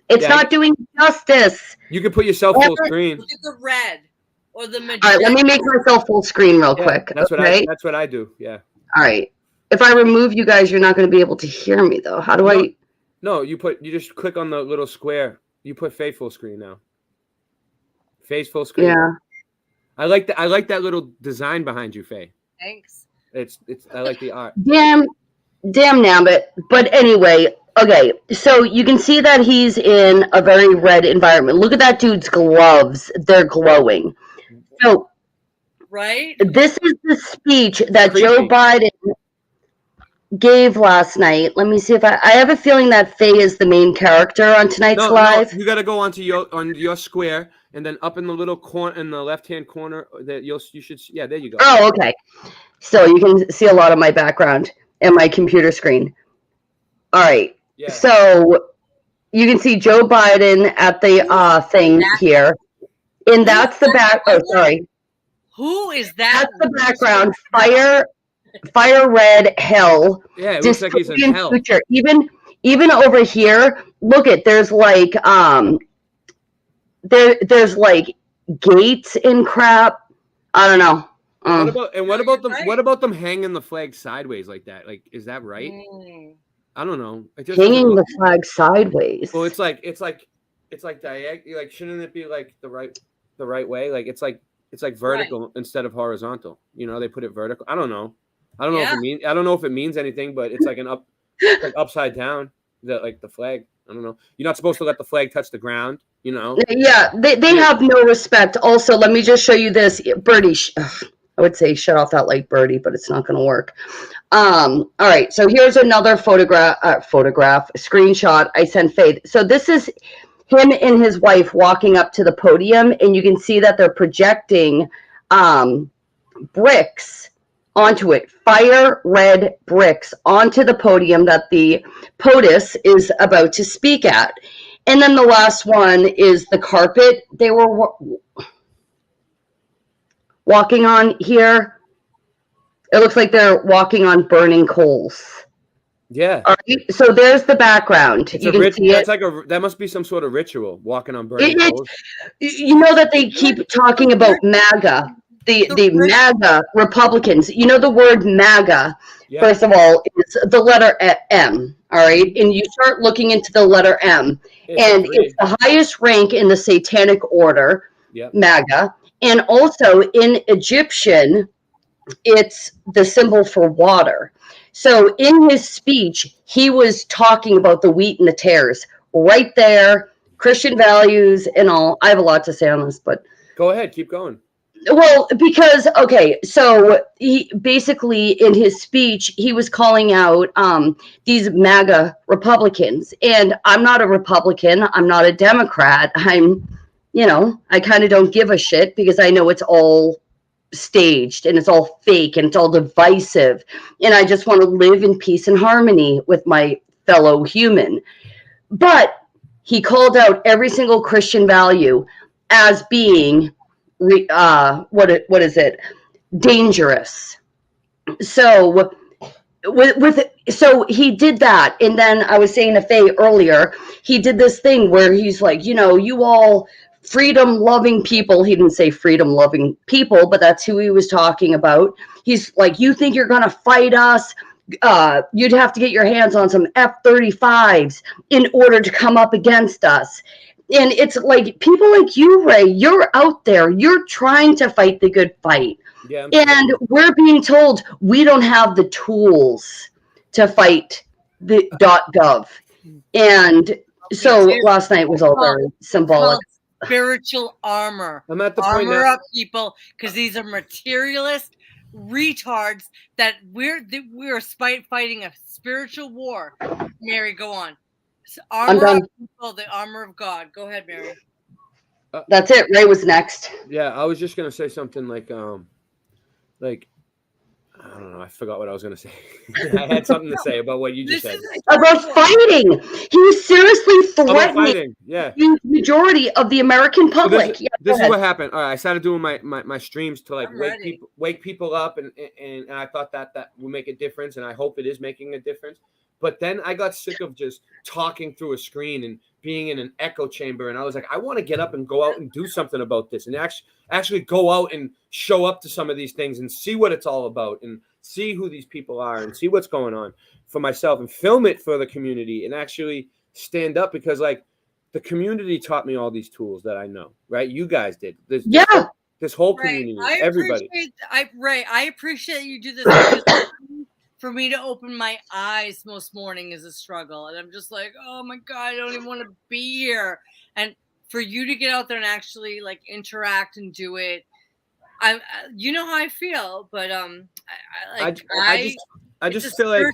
It's not doing justice. You can put yourself full screen. Look at the red or the magenta. All right, let me make myself full screen real quick. That's what I do. Yeah. All right. If I remove you guys, you're not going to be able to hear me though. How do I? No, you just click on the little square. You put Faye full screen now. Faye's full screen. Yeah. I like that little design behind you, Faye. Thanks. I like the art. Damn nabbit. But anyway, okay. So you can see that he's in a very red environment. Look at that dude's gloves. They're glowing. So right. This is the speech that Joe Biden gave last night. Let me see if I have a feeling that Faye is the main character on tonight's live. No, you got to go onto your square, and then up in the little corner, in the left-hand corner, that you should. Yeah, there you go. Oh, okay. So you can see a lot of my background and my computer screen. All right. Yeah. So you can see Joe Biden at the thing here, and that's the back. Oh, sorry. Who is that? That's the background. Fire red hell. Yeah, it looks like he's in hell. Future. Even over here, look at there's like there's like gates and crap. I don't know. What about them hanging the flag sideways like that? Like, is that right? I don't know. Hanging the flag sideways. Well, it's like diagonal. Like, shouldn't it be like the right way? Like, it's like vertical instead of horizontal. You know, they put it vertical. I don't know. I don't know if it means anything, but it's like upside down. Like the flag. I don't know. You're not supposed to let the flag touch the ground. You know. Yeah, they have no respect. Also, let me just show you this, Birdie. I would say shut off that light, Birdie, but it's not going to work. All right, so here's another photograph screenshot I sent Faith. So this is him and his wife walking up to the podium, and you can see that they're projecting bricks onto it, fire red bricks onto the podium that the POTUS is about to speak at. And then the last one is the carpet they were walking on here. It looks like they're walking on burning coals. Yeah. All right, so there's the background. You can see it. That must be some sort of ritual, walking on burning coals. You know that they keep talking about MAGA. the MAGA Republicans. You know the word MAGA. Yeah. First of all, it's the letter M. All right, and you start looking into the letter M, and it's the highest rank in the Satanic order. Yep. MAGA, and also in Egyptian, it's the symbol for water. So in his speech, he was talking about the wheat and the tares right there, Christian values and all. I have a lot to say on this, but go ahead, keep going. Well, because okay, so he basically in his speech he was calling out these MAGA Republicans, and I'm not a Republican, I'm not a Democrat. I kind of don't give a shit because I know it's all staged and it's all fake and it's all divisive, and I just want to live in peace and harmony with my fellow human. But he called out every single Christian value as being what is it, dangerous. So so he did that, and then I was saying to Faye earlier, he did this thing where he's like, you all freedom loving people. He didn't say freedom loving people, but that's who he was talking about. He's like, you think you're gonna fight us? You'd have to get your hands on some F-35s in order to come up against us. And it's like people like you, Ray, you're out there, you're trying to fight the good fight. Yeah, and we're being told we don't have the tools to fight the .gov. And so last night was all very symbolic. Spiritual armor. I'm at the point armor now. up people, because these are materialist retards that we're fighting a spiritual war. Mary, go on. Armor up people, the armor of God. Go ahead, Mary. That's it. Ray was next. Yeah, I was just gonna say something like I don't know. I forgot what I was gonna say. I had something to say about what you just said about fighting. He was seriously threatening yeah. the majority of the American public. So this is what happened. All right, I started doing my streams to like wake people up, and I thought that would make a difference, and I hope it is making a difference. But then I got sick of just talking through a screen and being in an echo chamber, and I was like, I want to get up and go out and do something about this, and actually go out and show up to some of these things and see what it's all about, and see who these people are, and see what's going on for myself, and film it for the community, and actually stand up, because like the community taught me all these tools that I know, right? You guys did. This whole community, everybody. I appreciate you do this. Because for me to open my eyes most morning is a struggle, and I'm just like, oh my God, I don't even want to be here. And for you to get out there and actually like interact and do it, you know how I feel, but I just feel like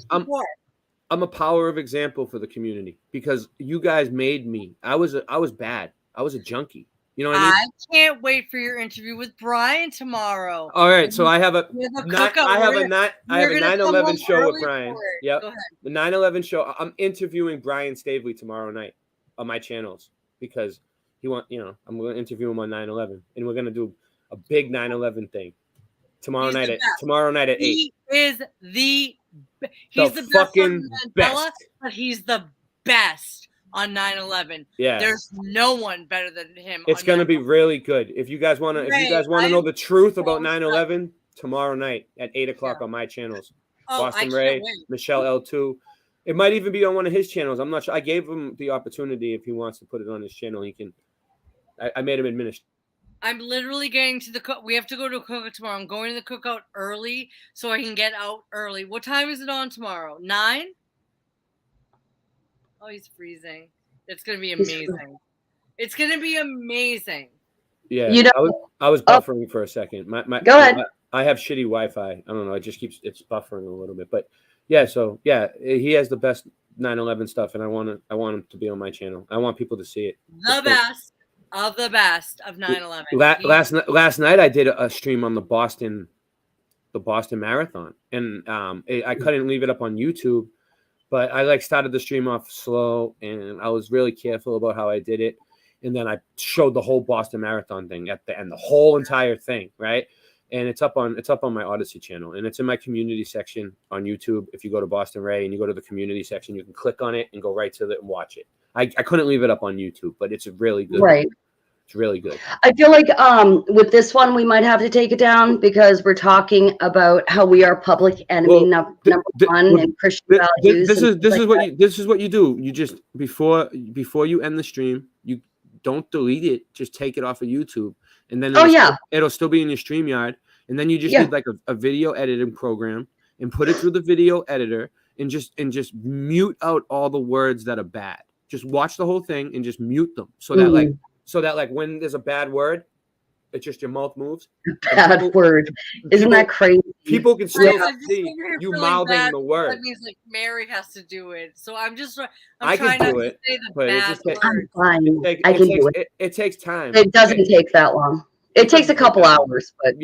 I'm a power of example for the community, because you guys made me. I was bad. I was a junkie. You know what I mean? I can't wait for your interview with Brian tomorrow. All right, so I have a 9/11 show with Brian. Yep, the 9/11 show. I'm interviewing Brian Stavely tomorrow night on my channels, because I'm going to interview him on 9/11, and we're going to do a big 9/11 thing tomorrow night at 8. He's the fucking best. But he's the best on 9/11. Yeah, there's no one better than him. It's going to be really good. If you guys want to know the truth about 9/11, tomorrow night at 8:00 on my channels. Boston Ray, Michelle L2. It might even be on one of his channels. I'm not sure. I gave him the opportunity, if he wants to put it on his channel, he can. I made him administrator. I'm literally getting to the cook. We have to go to a cookout tomorrow. I'm going to the cookout early so I can get out early. What time is it on tomorrow? 9? Oh, he's freezing. It's going to be amazing. It's going to be amazing. Yeah, I was buffering for a second. Go ahead. I have shitty Wi-Fi. I don't know. It just it's buffering a little bit. But yeah, so yeah, he has the best 9/11 stuff, and I want him to be on my channel. I want people to see it. The best of 9/11. Last night I did a stream on the Boston Marathon, and I couldn't leave it up on YouTube. But I started the stream off slow, and I was really careful about how I did it. And then I showed the whole Boston Marathon thing at the end, the whole entire thing, right? And it's up on my Odyssey channel, and it's in my community section on YouTube. If you go to Boston Ray and you go to the community section, you can click on it and go right to it and watch it. I couldn't leave it up on YouTube, but it's really good. Right. It's really good. I feel like with this one we might have to take it down because we're talking about how we are public enemy number one and Christian values. This is what you do. You just before you end the stream, you don't delete it. Just take it off of YouTube, and then it'll still be in your StreamYard. And then you just need like a video editing program and put it through the video editor and just mute out all the words that are bad. Just watch the whole thing and just mute them so that like when there's a bad word, it's just your mouth moves. Bad word. Isn't that crazy? People can still see you mouthing the word. That means like Mary has to do it. So I'm I trying can not do to it, say the but bad words. I'm fine. I can do it. It takes time. It doesn't take that long. It takes a couple hours, but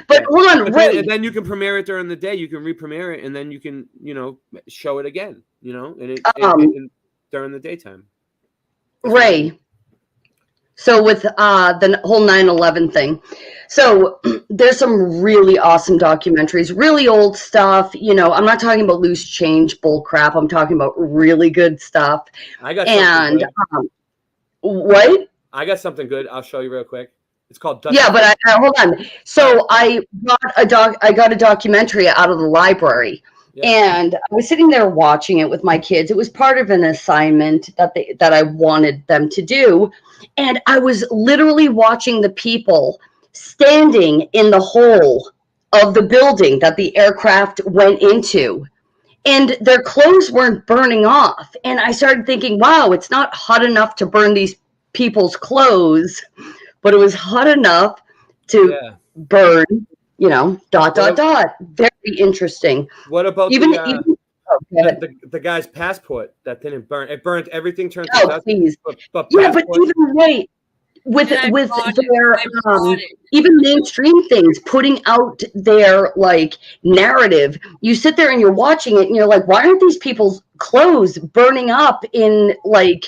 But hold on, Ray. And then you can premiere it during the day. You can re-premiere it, and then you can show it again. And during the daytime. Ray. So with the whole 9/11 thing, so there's some really awesome documentaries, really old stuff. I'm not talking about loose change bull crap. I'm talking about really good stuff. I got something good. What? I got something good. I'll show you real quick. It's called Yeah, but I hold on. So I got a documentary out of the library. And I was sitting there watching it with my kids. It was part of an assignment that I wanted them to do. And I was literally watching the people standing in the hole of the building that the aircraft went into. And their clothes weren't burning off. And I started thinking, wow, it's not hot enough to burn these people's clothes, but it was hot enough to burn, dot. Very interesting. What about the guy's passport that didn't burn? It burned everything. Turned to dust. Please. But even Ray, with their even mainstream things putting out their like narrative, you sit there and you're watching it and you're like, why aren't these people's clothes burning up in like?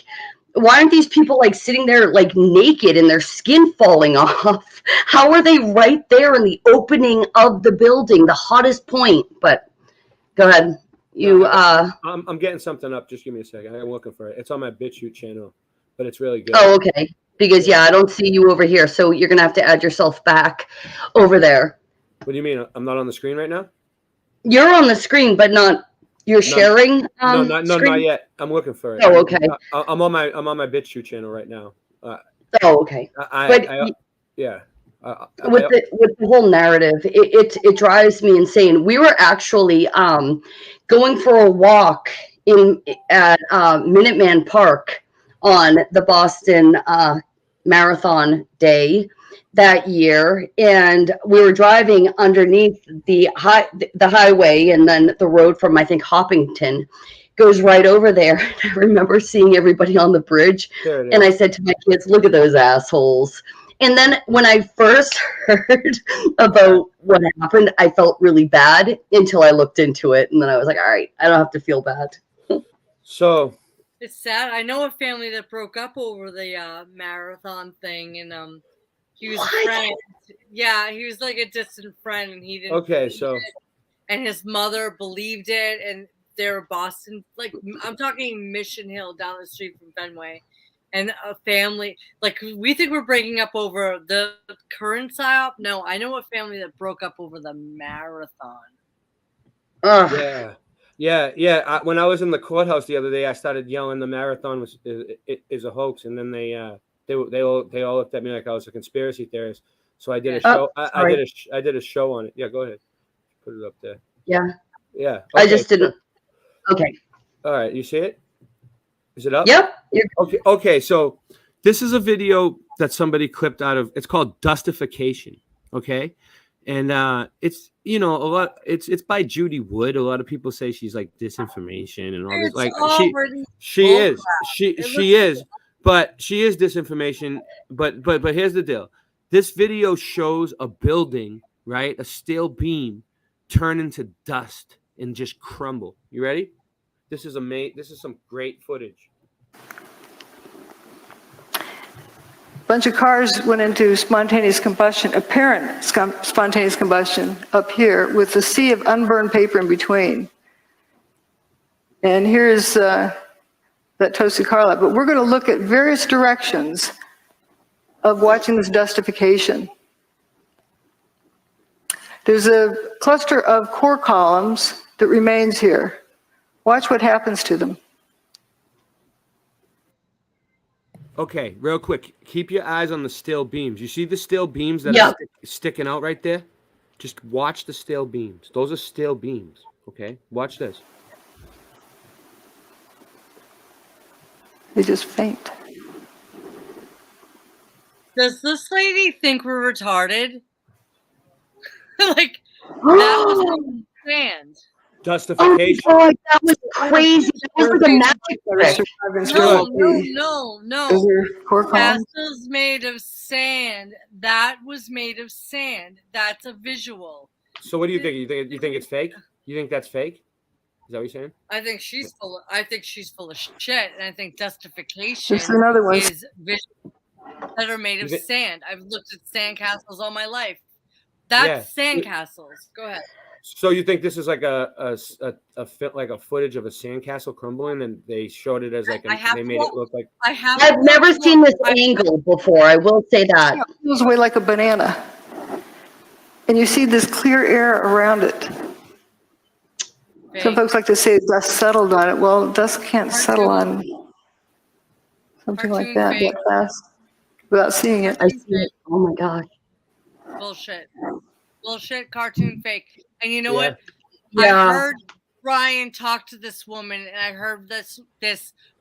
Why aren't these people like sitting there like naked and their skin falling off? How are they right there in the opening of the building, the hottest point? But go ahead. I'm getting something up. Just give me a second. I'm looking for it. It's on my BitChute channel, but it's really good. Oh, okay. Because I don't see you over here, so you're gonna have to add yourself back over there. What do you mean? I'm not on the screen right now? You're on the screen, but not. You're sharing. Not yet. I'm looking for it. Oh, okay. I'm on my BitChute channel right now. Oh, okay. With the whole narrative, it drives me insane. We were actually going for a walk at Minuteman Park on the Boston Marathon Day that year, and we were driving underneath the highway, and then the road from I think Hoppington goes right over there. I remember seeing everybody on the bridge, and I said to my kids, "Look at those assholes." And then when I first heard about what happened, I felt really bad until I looked into it, and then I was like, "All right, I don't have to feel bad." So it's sad. I know a family that broke up over the marathon thing, and he was a friend. Yeah, he was like a distant friend, and he didn't. Okay, so. And his mother believed it, and they're Boston. Like I'm talking Mission Hill down the street from Fenway, and a family. Like we think we're breaking up over the current psyop. No, I know a family that broke up over the marathon. Yeah. When I was in the courthouse the other day, I started yelling the marathon is a hoax, and then they all looked at me like I was a conspiracy theorist. So I did a show. I did a show on it. Yeah, go ahead. Put it up there. Yeah. Yeah. Okay. I just didn't. Okay. All right. You see it? Is it up? Yep. Okay. Okay. So this is a video that somebody clipped out of. It's called Dustification. Okay. And it's a lot. It's by Judy Wood. A lot of people say she's like disinformation and all this. Like she is. But she is disinformation. But here's the deal. This video shows a building, right? A steel beam turn into dust and just crumble. You ready? This is some great footage. Bunch of cars went into spontaneous combustion, apparent spontaneous combustion up here with a sea of unburned paper in between. And here's that toasted car lot. But we're going to look at various directions of watching this dustification. There's a cluster of core columns that remains here. Watch what happens to them. Okay, real quick. Keep your eyes on the steel beams. You see the steel beams that Yeah. are sticking out right there? Just watch the steel beams. Those are steel beams. Okay, watch this. They just faint. Does this lady think we're retarded? Like, that was sand. Oh my Justification. God, that was crazy. That was like a magic trick. No. Is there core columns? Castle's made of sand. That was made of sand. That's a visual. So what do you think? You think it's fake? You think that's fake? Is that what you're saying? I think she's full of shit, and I think justification There's another one. is visual that are made of sand. I've looked at sand castles all my life. That's sand castles. Go ahead. So you think this is like a footage of a sandcastle crumbling, and they showed it as like they made it look like. I've never seen this angle before. I will say that. It feels way like a banana. And you see this clear air around it. Some folks like to say dust settled on it. Well, dust can't settle on something like that fast without seeing it. I see it. Oh my gosh. Bullshit, cartoon fake. And you know what? Yeah. I heard Brian talk to this woman, and I heard this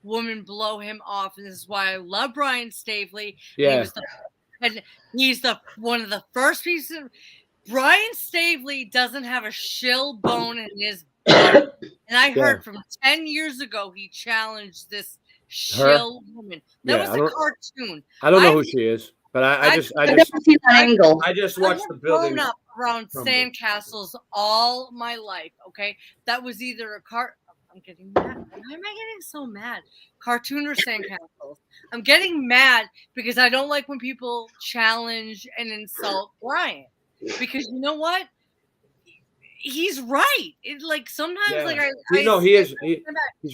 woman blow him off, and this is why I love Brian Stavely. Yeah. And he's one of the first pieces. Brian Stavely doesn't have a shill bone in his body. And I heard from 10 years ago he challenged this shill woman. That was a cartoon. I don't know who she is, but I've never seen that angle. I just watched the building. I've grown up around sandcastles all my life. Okay, that was either I'm getting mad. Why am I getting so mad? Cartoon or sandcastles? I'm getting mad because I don't like when people challenge and insult Brian. Because you know what? He's right. Sometimes he's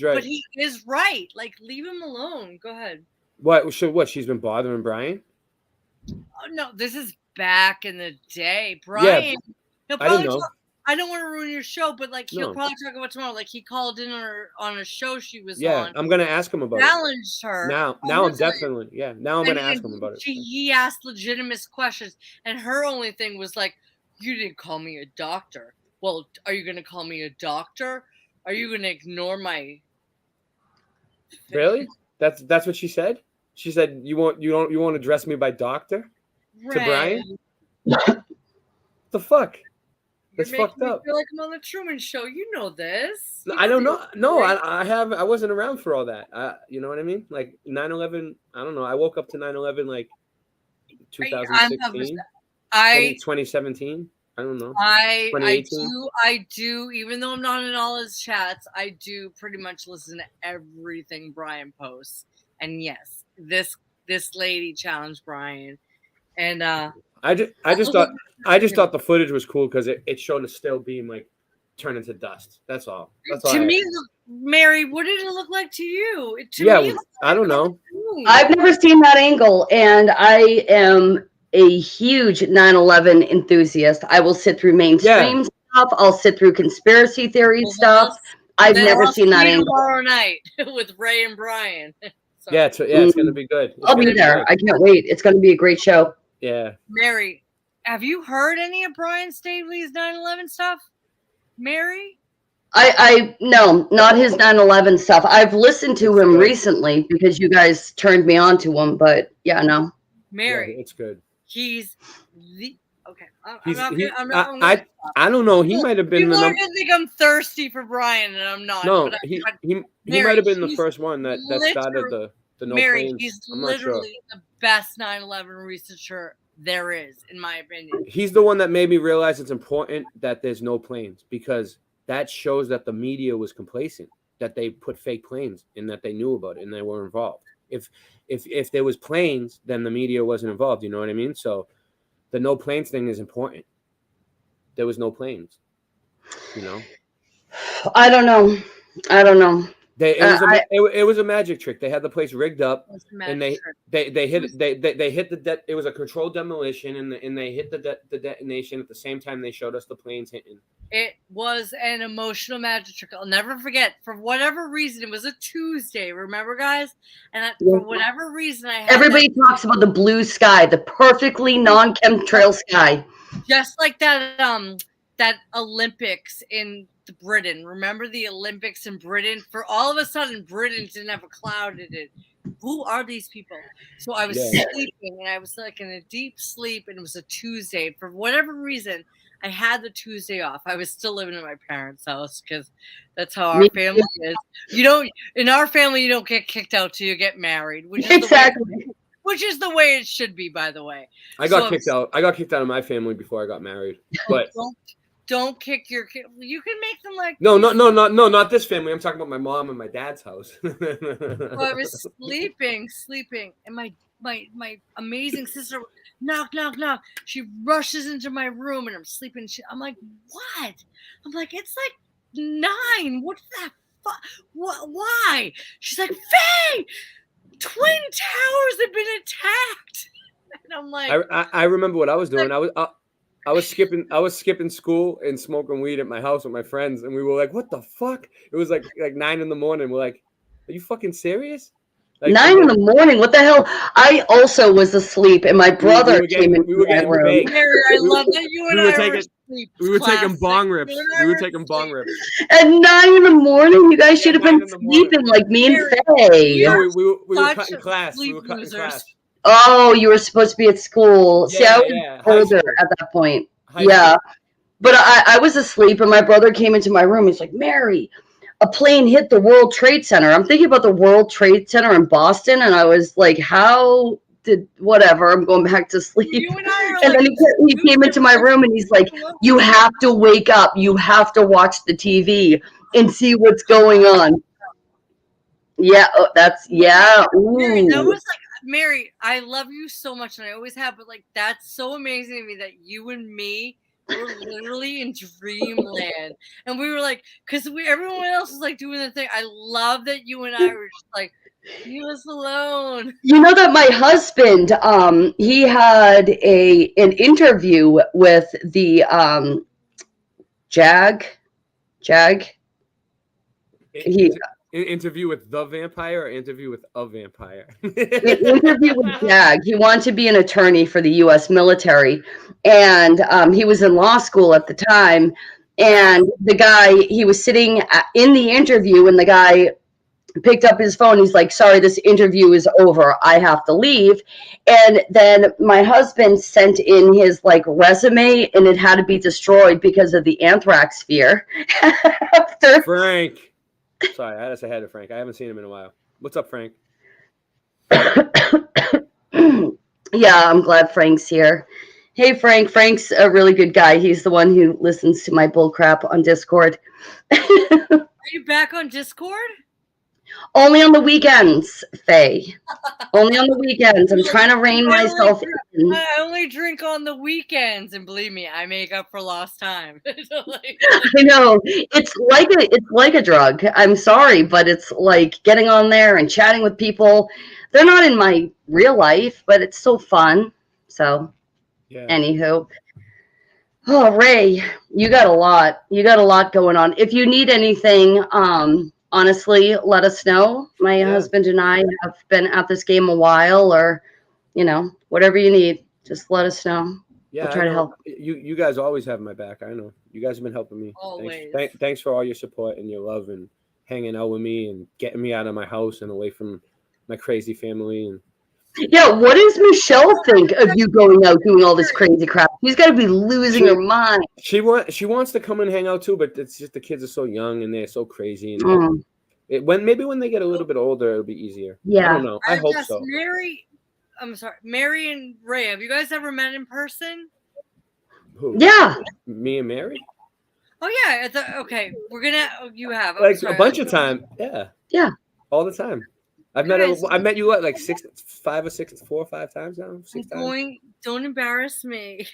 right. But he is right. Like, leave him alone. Go ahead. What she's been bothering Brian? Oh no, this is back in the day. Brian, he'll probably I don't want to ruin your show, but he'll probably talk about tomorrow. Like, he called in on a show she was on. Yeah, I'm gonna ask him about challenged her. Now I'm definitely now I'm gonna ask him about it. He asked legitimate questions, and her only thing was like, "You didn't call me a doctor. Well, are you gonna call me a doctor? Are you gonna ignore my?" Really? That's what she said. She said you won't address me by doctor to Brian. The fuck? That's fucked up. I feel like I'm on the Truman Show. You know this. I don't know. No, I wasn't around for all that. You know what I mean? Like 9/11. I don't know. I woke up to 9/11 like 2016, 2017. I don't know. I do. Even though I'm not in all his chats, I do pretty much listen to everything Brian posts. And yes, this lady challenged Brian, and I just thought the footage was cool because it showed a steel beam like turn into dust. That's all. To me, Mary, what did it look like to you? I don't know. I've never seen that angle, and I am a huge 9/11 enthusiast. I will sit through mainstream stuff. I'll sit through conspiracy theory stuff. I've never seen that angle. Tomorrow night with Ray and Brian. Yeah, it's gonna be good. I'll be there. I can't wait. It's gonna be a great show. Yeah. Mary, have you heard any of Brian Stavely's 9/11 stuff? Mary? No, not his 9/11 stuff. I've listened to him recently because you guys turned me on to him, but yeah, no. Mary, it's good. He's the okay. I don't know. He might have been. People are gonna think I'm thirsty for Brian, and I'm not. No, he might have been the first one that started the no Mary, planes. he's literally the best 9/11 researcher there is, in my opinion. He's the one that made me realize it's important that there's no planes, because that shows that the media was complacent, that they put fake planes and that they knew about it and they were involved. If there was planes, then the media wasn't involved. You know what I mean? So the no planes thing is important. There was no planes, you know? I don't know. It was a magic trick. They had the place rigged up, and they hit the it was a controlled demolition, and they hit the detonation at the same time they showed us the planes hitting. It was an emotional magic trick. I'll never forget. For whatever reason, it was a Tuesday. Remember, guys? And for whatever reason, I had everybody talks about the blue sky, the perfectly non-chemtrail sky, just like that. That Olympics in Britain. Remember the Olympics in Britain? For all of a sudden, Britain didn't have a cloud in it. Who are these people? So I was sleeping, and I was like in a deep sleep, and it was a Tuesday. For whatever reason, I had the Tuesday off. I was still living in my parents' house because that's how our family is. In our family, you don't get kicked out till you get married, which is which is the way it should be, by the way. I got kicked out. I got kicked out of my family before I got married. But don't kick your kid. You can make them like no, not this family. I'm talking about my mom and my dad's house. Well, I was sleeping, and my amazing sister, knock. She rushes into my room, and I'm sleeping. I'm like, what? I'm like, it's like 9. What's that? What? Why? She's like, Faye, Twin Towers have been attacked. And I'm like, I remember what I was doing. I was skipping school and smoking weed at my house with my friends, and we were like, "What the fuck?" It was like 9 in the morning. We're like, "Are you fucking serious?" Like, 9 in the morning. What the hell? I also was asleep, and my brother came into my room. Mary, I love that you and I were asleep. We were taking bong rips. We were taking bong rips at 9 in the morning. You guys should have been sleeping like me and Faye. No, we were cutting class. We were cutting class. Oh, you were supposed to be at school. See, I was older at that point. But I was asleep, and my brother came into my room. He's like, Mary, a plane hit the World Trade Center. I'm thinking about the World Trade Center in Boston, and I was like, whatever, I'm going back to sleep. And then he came into my room, and he's like, you have to wake up. You have to watch the TV and see what's going on. Yeah, ooh. Mary, that was like, Mary, I love you so much, and I always have, but like, that's so amazing to me that you and me were literally in dreamland, and we were like, because everyone else was like doing the thing. I love that you and I were just like, leave us alone. You know that my husband, he had an interview with the Jag. Interview with the vampire or interview with a vampire? Interview with Jag. He wanted to be an attorney for the U.S. military, and he was in law school at the time. And the guy, he was sitting in the interview, and the guy picked up his phone. He's like, sorry, this interview is over. I have to leave. And then my husband sent in his resume, and it had to be destroyed because of the anthrax fear. Frank. Sorry, I had to say hi to Frank. I haven't seen him in a while. What's up, Frank? Yeah, I'm glad Frank's here. Hey, Frank. Frank's a really good guy. He's the one who listens to my bullcrap on Discord. Are you back on Discord? Only on the weekends, Faye. Only on the weekends. I'm trying to rein myself in. I only drink on the weekends, and believe me, I make up for lost time. I know. It's like a drug. I'm sorry, but it's like getting on there and chatting with people. They're not in my real life, but it's so fun. So, anywho. Oh, Ray, you got a lot. You got a lot going on. If you need anything, honestly, let us know. My husband and I have been at this game a while, or, whatever you need, just let us know. Yeah, we'll try to help. You guys always have my back. I know. You guys have been helping me. Always. Thanks for all your support and your love and hanging out with me and getting me out of my house and away from my crazy family. And yeah, what does Michelle think of you going out doing all this crazy crap? She's got to be losing her mind. She wants to come and hang out too, but it's just the kids are so young and they're so crazy. And maybe when they get a little bit older, it'll be easier. Yeah, I don't know. I hope so. Mary and Ray, have you guys ever met in person? Who? Yeah. Me and Mary? Oh yeah. Okay, you have a bunch of time. Yeah. Yeah. All the time. I've met her. I met you what, like 4 or 5 times now. 6 times. Don't embarrass me.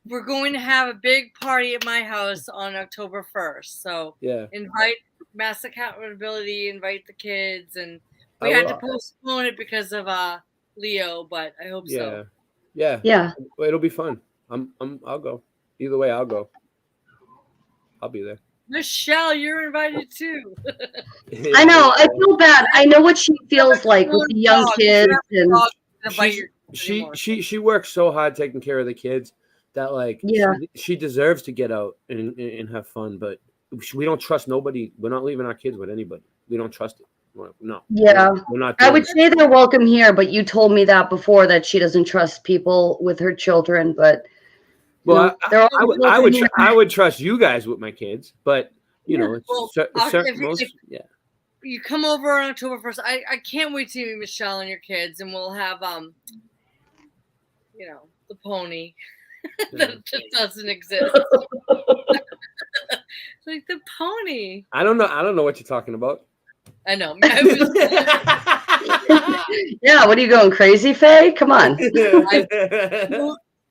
We're going to have a big party at my house on October 1st. So invite mass accountability, invite the kids, and I we had to will. postpone it because of Leo, but I hope so. Yeah. It'll be fun. I'll go. Either way, I'll go. I'll be there. Michelle, you're invited too. I know. I feel bad. I know what she feels like with the young kids, and she works so hard taking care of the kids that like she deserves to get out and have fun, but we don't trust nobody. We're not leaving our kids with anybody. We don't trust it. No. yeah. We're not I doing would it. say they're welcome here, but you told me that before, that she doesn't trust people with her children. But well, they're all I would trust you guys with my kids, but you know, it's you come over on October 1st. I can't wait to meet Michelle and your kids, and we'll have the pony that doesn't exist. Like the pony. I don't know what you're talking about. I know. Yeah, what are you going crazy, Faye? Come on.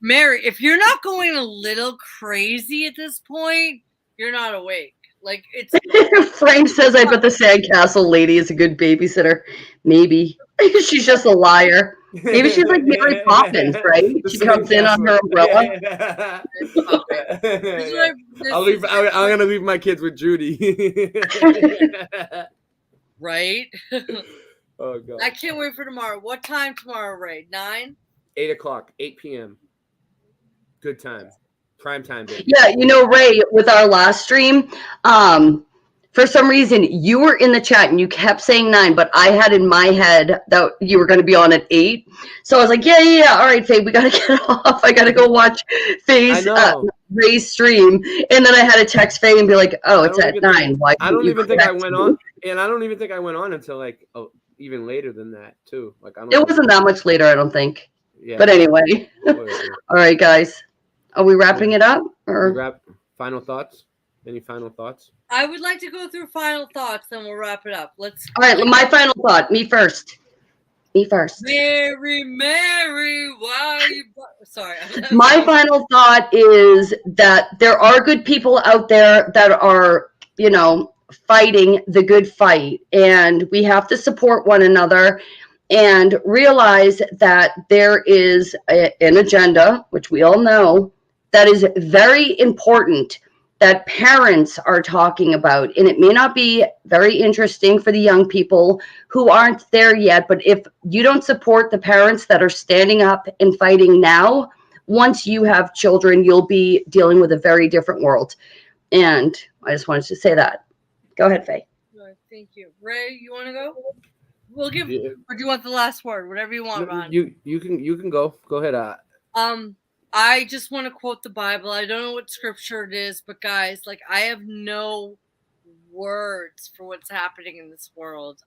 Mary, if you're not going a little crazy at this point, you're not awake. Like it's Frank says, I bet the sandcastle lady is a good babysitter. Maybe. She's just a liar. Maybe she's like Mary Poppins, right? She comes in on her umbrella. I'm gonna leave my kids with Judy. Right? Oh god. I can't wait for tomorrow. What time tomorrow, Ray? 9? 8 o'clock, 8 p.m. Good time. Prime time, baby. Yeah, Ray, with our last stream, for some reason you were in the chat and you kept saying 9, but I had in my head that you were going to be on at 8. So I was like, yeah. All right, Faye, we got to get off. I got to go watch Faye's Ray's stream. And then I had to text Faye and be like, oh, it's at 9. Why I don't even think I went on. And I don't even think I went on until like even later than that too. Like it wasn't that much later, I don't think. Yeah. But anyway. All right, guys. Are we wrapping it up? Or final thoughts? Any final thoughts? I would like to go through final thoughts, then we'll wrap it up. All right, my final thought. Me first. Mary, why are you... Sorry. My final thought is that there are good people out there that are, fighting the good fight. And we have to support one another and realize that there is an agenda, which we all know, that is very important that parents are talking about. And it may not be very interesting for the young people who aren't there yet, but if you don't support the parents that are standing up and fighting now, once you have children, you'll be dealing with a very different world. And I just wanted to say that. Go ahead, Faye. Thank you. Ray, you want to go? We'll give, or do you want the last word? Whatever you want, Ron. You can go. Go ahead. I just want to quote the Bible. I don't know what scripture it is, but guys, like I have no words for what's happening in this world.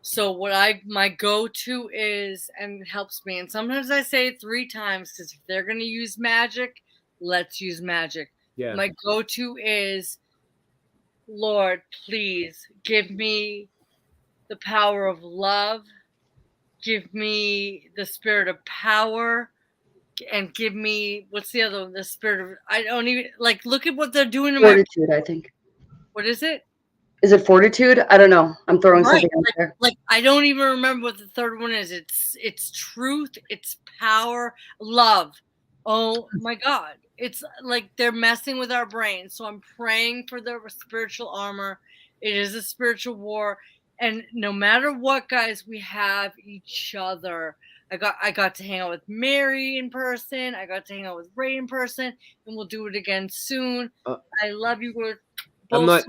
So what my go-to is, and it helps me, and sometimes I say it 3 times because if they're gonna use magic, let's use magic. Yeah. My go-to is, Lord, please give me the power of love, give me the spirit of power, and give me, what's the other one? The spirit of, I don't even, like, look at what they're doing to fortitude, I think. What is it? Is it fortitude? I don't know. I'm throwing something out there. Like, I don't even remember what the third one is. It's truth, it's power, love. Oh my God. It's like they're messing with our brains. So I'm praying for the spiritual armor. It is a spiritual war. And no matter what, guys, we have each other. I got to hang out with Mary in person. I got to hang out with Ray in person, and we'll do it again soon. I love you both.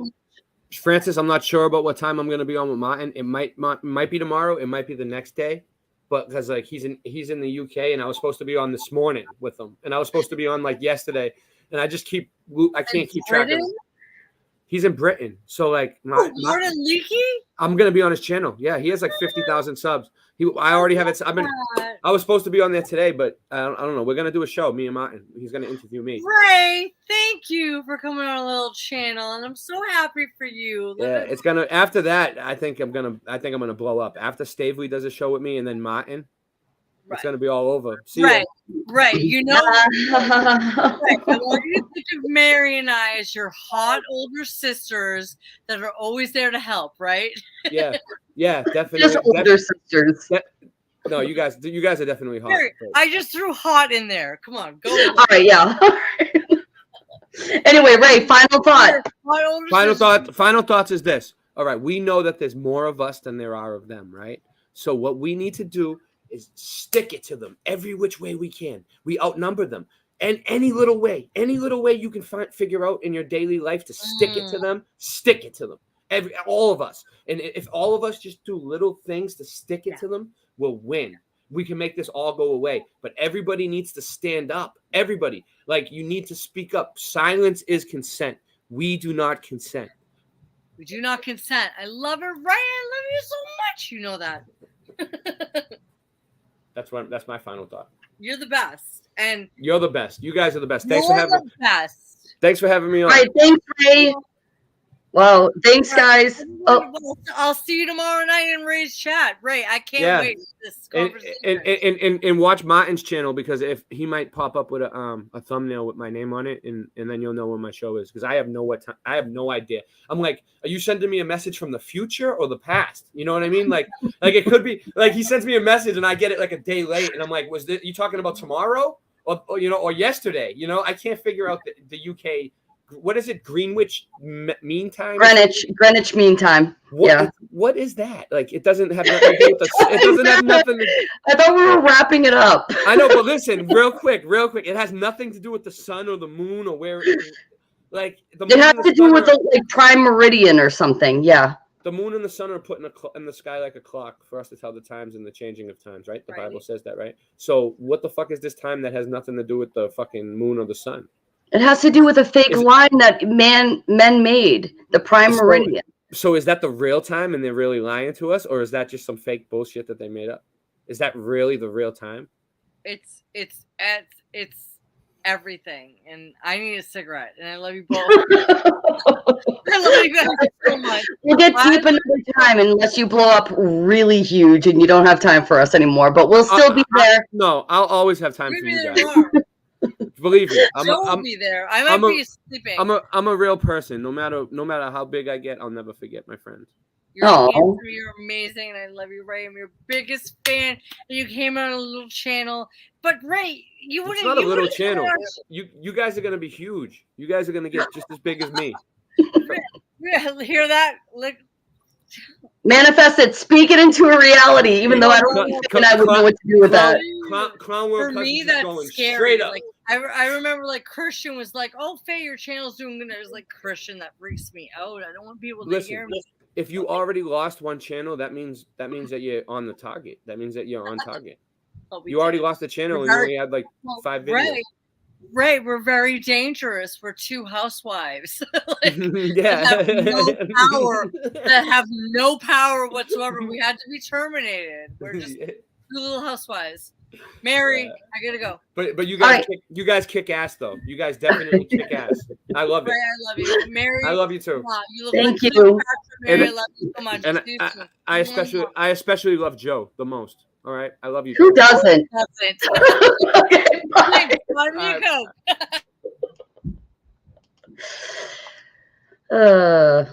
Francis, I'm not sure about what time I'm going to be on with Martin. It might be tomorrow. It might be the next day, but because like he's in the UK, and I was supposed to be on this morning with him, and I was supposed to be on like yesterday, and I can't keep track of him. He's in Britain, so like Martin Leakey. I'm gonna be on his channel. Yeah, he has like 50,000 subs. I already have it. I was supposed to be on there today, but I don't know. We're gonna do a show, me and Martin. He's gonna interview me. Ray, thank you for coming on a little channel, and I'm so happy for you. Yeah, it's gonna. After that, I think I'm gonna blow up. After Stavely does a show with me, and then Martin, It's gonna be all over. See Right, ya. right. You know, right. I want you to think of Mary and I as your hot older sisters that are always there to help, right? Yeah, yeah, definitely. Just older sisters. No, you guys are definitely hot. Mary, I just threw hot in there. Come on, go. All right, yeah. Anyway, Ray, final thought. Final thoughts is this. All right, we know that there's more of us than there are of them, right? So what we need to do is stick it to them every which way we can. We outnumber them. And any little way you can figure out in your daily life to stick it to them, stick it to them. All of us. And if all of us just do little things to stick it to them, we'll win. We can make this all go away. But everybody needs to stand up. Everybody. Like, you need to speak up. Silence is consent. We do not consent. We do not consent. I love it, Ray. I love you so much. You know that. That's my final thought. You're the best. And you're the best. You guys are the best. Thanks for having me on. All right, thanks, Ray. Well, thanks, guys. Oh. I'll see you tomorrow night in Ray's chat. Ray, I can't wait for this conversation. And watch Martin's channel, because if he might pop up with a thumbnail with my name on it, and then you'll know when my show is, because I have no idea. I'm like, are you sending me a message from the future or the past? You know what I mean? Like it could be like he sends me a message and I get it like a day late, and I'm like, was you talking about tomorrow or yesterday? You know, I can't figure out the UK. What is it? Greenwich Mean Time? Greenwich Mean Time. What is that? like? It doesn't have nothing to do with it doesn't have nothing. I thought we were wrapping it up. I know, but listen, real quick. It has nothing to do with the sun or the moon or where. Like the moon it has to do with the prime meridian or something. Yeah. The moon and the sun are put in the sky like a clock for us to tell the times and the changing of times, right? The Bible says that, right? So what the fuck is this time that has nothing to do with the fucking moon or the sun? It has to do with a fake line that men made, the prime meridian. So is that the real time and they're really lying to us, or is that just some fake bullshit that they made up? Is that really the real time? It's everything, and I need a cigarette, and I love you both. I love you guys so much. We'll get deep another time unless you blow up really huge and you don't have time for us anymore, but we'll still be there. I'll always have time for you guys. Believe me, I'll be there. I might be sleeping. I'm a real person. No matter how big I get, I'll never forget my friends. You're amazing, and I love you, Ray. I'm your biggest fan. And you came on a little channel, but Ray, you wouldn't. It's not a little channel. You guys are gonna be huge. You guys are gonna get just as big as me. Hear that? Like, manifest it. Speak it into a reality. Even though I don't think I would know what to do with that. Clown World for me, that's going scary. Straight up. Like, I remember like Christian was like, "Oh, Faye, your channel's doing good." I was like, Christian, that freaks me out. I don't want people to hear me. If you already lost one channel, that means that you're on the target. That means that you're on target. You already lost the channel and you only had like 5 videos. Ray, we're very dangerous. We're 2 housewives. that have no power whatsoever. We had to be terminated. We're just 2 little housewives. Mary, I gotta go. But you guys you guys kick ass though. You guys definitely kick ass. I love it. Ray, I love you. Mary, I love you too. You look Thank like you. Mary, I love you so much. And I especially love Joe the most. All right, I love you. Who doesn't? Okay, bye. Bye. Right.